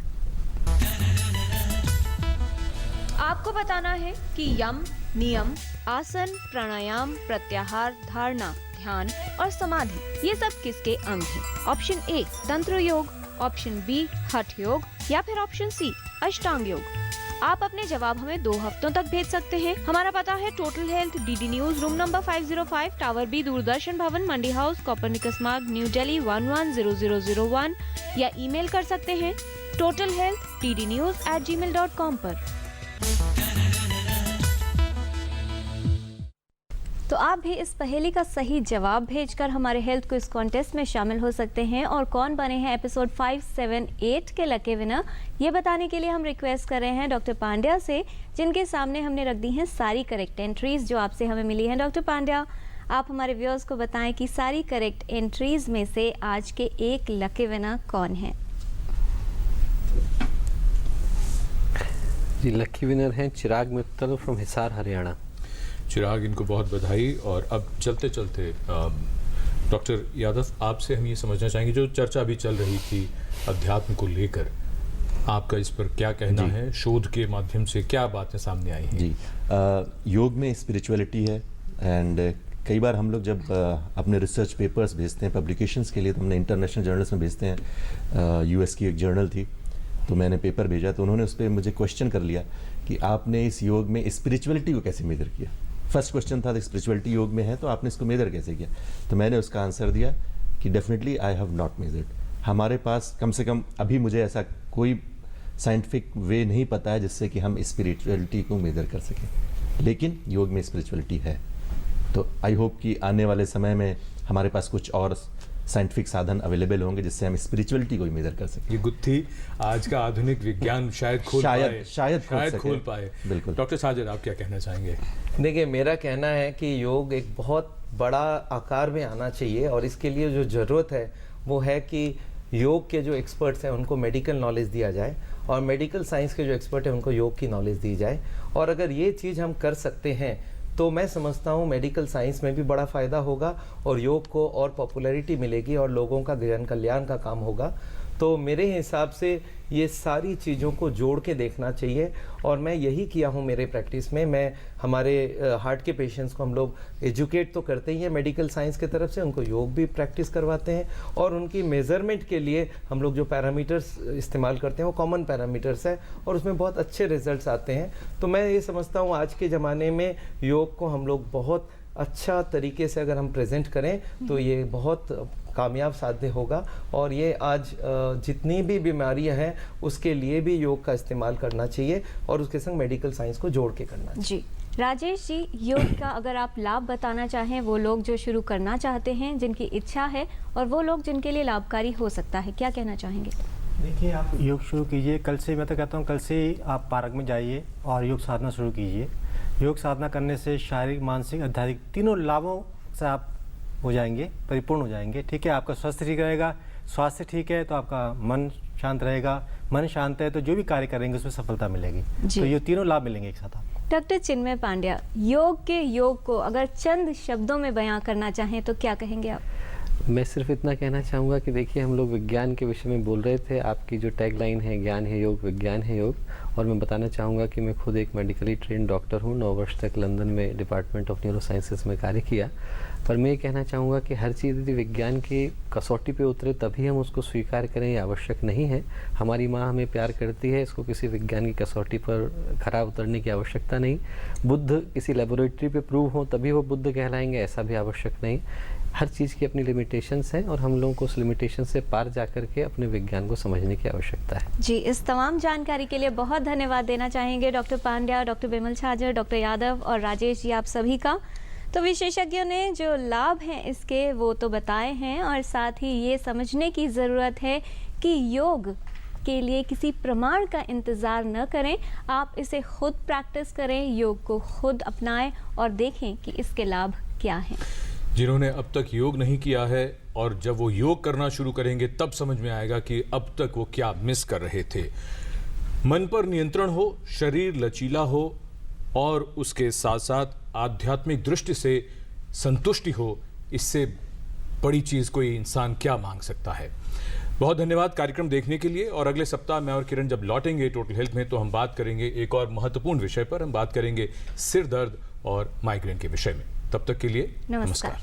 आपको बताना है कि यम, नियम, आसन, प्राणायाम, प्रत्याहार, धारणा, ध्यान और समाधि ये सब किसके अंग हैं। ऑप्शन ए तंत्र योग, ऑप्शन बी हठ योग या फिर ऑप्शन सी अष्टांग योग। आप अपने जवाब हमें 2 हफ्तों तक भेज सकते हैं। हमारा पता है total health, DD news, room number 505, Tower B, Doordarshan Bhawan, Mandi House, Copernicus Marg, New Delhi 110001, या ईमेल कर सकते हैं totalhealth@gmail.com पर। तो आप भी इस पहेली का सही जवाब भेजकर हमारे हेल्थ क्विज कॉन्टेस्ट में शामिल हो सकते हैं। और कौन बने हैं एपिसोड 578 के लकी विनर, ये बताने के लिए हम रिक्वेस्ट कर रहे हैं डॉक्टर पांड्या से, जिनके सामने हमने रख दी हैं सारी करेक्ट एंट्रीज जो आपसे हमें मिली हैं। डॉक्टर पांड्या, आप हमारे व्यूअर्स को बताएं कि सारी करेक्ट एंट्रीज में से आज के एक लकी विनर कौन है। जी, लकी विनर हैं चिराग मित्तल फ्रॉम हिसार, हरियाणा। चिराग, इनको बहुत बधाई। और अब चलते चलते डॉक्टर यादव, आपसे हम ये समझना चाहेंगे, जो चर्चा अभी चल रही थी अध्यात्म को लेकर, आपका इस पर क्या कहना है? शोध के माध्यम से क्या बातें सामने आई हैं? जी, योग में स्पिरिचुअलिटी है। एंड कई बार हम लोग जब अपने रिसर्च पेपर्स भेजते हैं पब्लिकेशंस के लिए, तो हमने इंटरनेशनल जर्नल्स में भेजते हैं। यूएस की एक जर्नल थी, तो मैंने पेपर भेजा, तो उन्होंने उस पर मुझे क्वेश्चन कर लिया कि आपने इस योग में स्पिरिचुअलिटी को कैसे मेजर किया। फर्स्ट क्वेश्चन था स्पिरिचुअलिटी योग में है तो आपने इसको मेजर कैसे किया। तो मैंने उसका आंसर दिया कि definitely I have not measured. हमारे पास कम से कम अभी मुझे ऐसा कोई साइंटिफिक वे नहीं पता है जिससे कि हम स्पिरिचुअलिटी को मेजर कर सकें, लेकिन योग में स्पिरिचुअलिटी है। तो आई होप कि आने वाले समय में हमारे पास कुछ और साइंटिफिक साधन अवेलेबल होंगे जिससे हम स्पिरिचुअलिटी को भी मेजर कर सकें। ये गुत्थी आज का आधुनिक विज्ञान शायद खोल पाए। बिल्कुल। डॉक्टर साजिद, आप क्या कहना चाहेंगे? देखिए, मेरा कहना है कि योग एक बहुत बड़ा आकार में आना चाहिए, और इसके लिए जो ज़रूरत है वो है कि योग के जो एक्सपर्ट्स हैं उनको मेडिकल नॉलेज दिया जाए, और मेडिकल साइंस के जो एक्सपर्ट हैं उनको योग की नॉलेज दी जाए। और अगर ये चीज़ हम कर सकते हैं तो मैं समझता हूँ मेडिकल साइंस में भी बड़ा फ़ायदा होगा और योग को और पॉपुलैरिटी मिलेगी और लोगों का जन कल्याण का काम होगा। तो मेरे हिसाब से ये सारी चीज़ों को जोड़ के देखना चाहिए, और मैं यही किया हूँ मेरे प्रैक्टिस में। मैं हमारे हार्ट के पेशेंट्स को हम लोग एजुकेट तो करते ही हैं मेडिकल साइंस की तरफ से, उनको योग भी प्रैक्टिस करवाते हैं, और उनकी मेज़रमेंट के लिए हम लोग जो पैरामीटर्स इस्तेमाल करते हैं वो कॉमन पैरामीटर्स है, और उसमें बहुत अच्छे रिजल्ट्स आते हैं। तो मैं ये समझता हूँ आज के ज़माने में योग को हम लोग बहुत अच्छा तरीके से अगर हम प्रेजेंट करें तो ये बहुत कामयाब साध्य होगा, और ये आज जितनी भी बीमारियां हैं उसके लिए भी योग का इस्तेमाल करना चाहिए, और उसके संग मेडिकल साइंस को जोड़ के करना चाहिए। जी राजेश जी, योग का अगर आप लाभ बताना चाहें, वो लोग जो शुरू करना चाहते हैं, जिनकी इच्छा है, और वो लोग जिनके लिए लाभकारी हो सकता है, क्या कहना चाहेंगे? देखिए, आप योग शुरू कीजिए कल से। मैं तो कहता हूँ कल से ही आप पार्क में जाइए और योग साधना शुरू कीजिए। योग साधना करने से शारीरिक, मानसिक, आध्यात्मिक तीनों लाभों से आप हो जाएंगे, परिपूर्ण हो जाएंगे। ठीक है, आपका स्वास्थ्य ठीक रहेगा, स्वास्थ्य ठीक है तो आपका मन शांत रहेगा, मन शांत है तो जो भी कार्य करेंगे उसमें सफलता मिलेगी। तो ये तीनों लाभ मिलेंगे एक साथ आपको। डॉक्टर चिन्मय पांड्या, योग के योग को अगर चंद शब्दों में बयां करना चाहें तो क्या कहेंगे आप? मैं सिर्फ इतना कहना चाहूँगा कि देखिए, हम लोग विज्ञान के विषय में बोल रहे थे। आपकी जो टैगलाइन है, ज्ञान है योग, विज्ञान है योग, और मैं बताना चाहूँगा कि मैं खुद एक मेडिकली ट्रेंड डॉक्टर हूँ। 9 वर्ष तक लंदन में डिपार्टमेंट ऑफ न्यूरो साइंसेस में कार्य किया। पर मैं ये कहना चाहूँगा कि हर चीज़ यदि विज्ञान की कसौटी पे उतरे तभी हम उसको स्वीकार करें, ये आवश्यक नहीं है। हमारी माँ हमें प्यार करती है, इसको किसी विज्ञान की कसौटी पर खरा उतरने की आवश्यकता नहीं। बुद्ध किसी लेबोरेटरी पे प्रूव हो तभी वो बुद्ध कहलाएंगे, ऐसा भी आवश्यक नहीं। हर चीज़ की अपनी लिमिटेशंस हैं, और हम लोगों को उस लिमिटेशन से पार जा करके अपने विज्ञान को समझने की आवश्यकता है। जी, इस तमाम जानकारी के लिए बहुत धन्यवाद देना चाहेंगे doctor Pandya, doctor Bimal Chhajer, doctor Yadav और राजेश जी, आप सभी का। तो विशेषज्ञों ने जो लाभ हैं इसके वो तो बताए हैं, और साथ ही ये समझने की ज़रूरत है कि योग के लिए किसी प्रमाण का इंतज़ार न करें, आप इसे खुद प्रैक्टिस करें, योग को खुद अपनाएं और देखें कि इसके लाभ क्या हैं। जिन्होंने अब तक योग नहीं किया है और जब वो योग करना शुरू करेंगे तब समझ में आएगा कि अब तक वो क्या मिस कर रहे थे। मन पर नियंत्रण हो, शरीर लचीला हो और उसके साथ साथ आध्यात्मिक दृष्टि से संतुष्टि हो, इससे बड़ी चीज कोई इंसान क्या मांग सकता है। बहुत धन्यवाद कार्यक्रम देखने के लिए, और अगले सप्ताह मैं और किरण जब लौटेंगे टोटल हेल्थ में तो हम बात करेंगे एक और महत्वपूर्ण विषय पर। हम बात करेंगे सिर दर्द और माइग्रेन के विषय में। तब तक के लिए नमस्कार।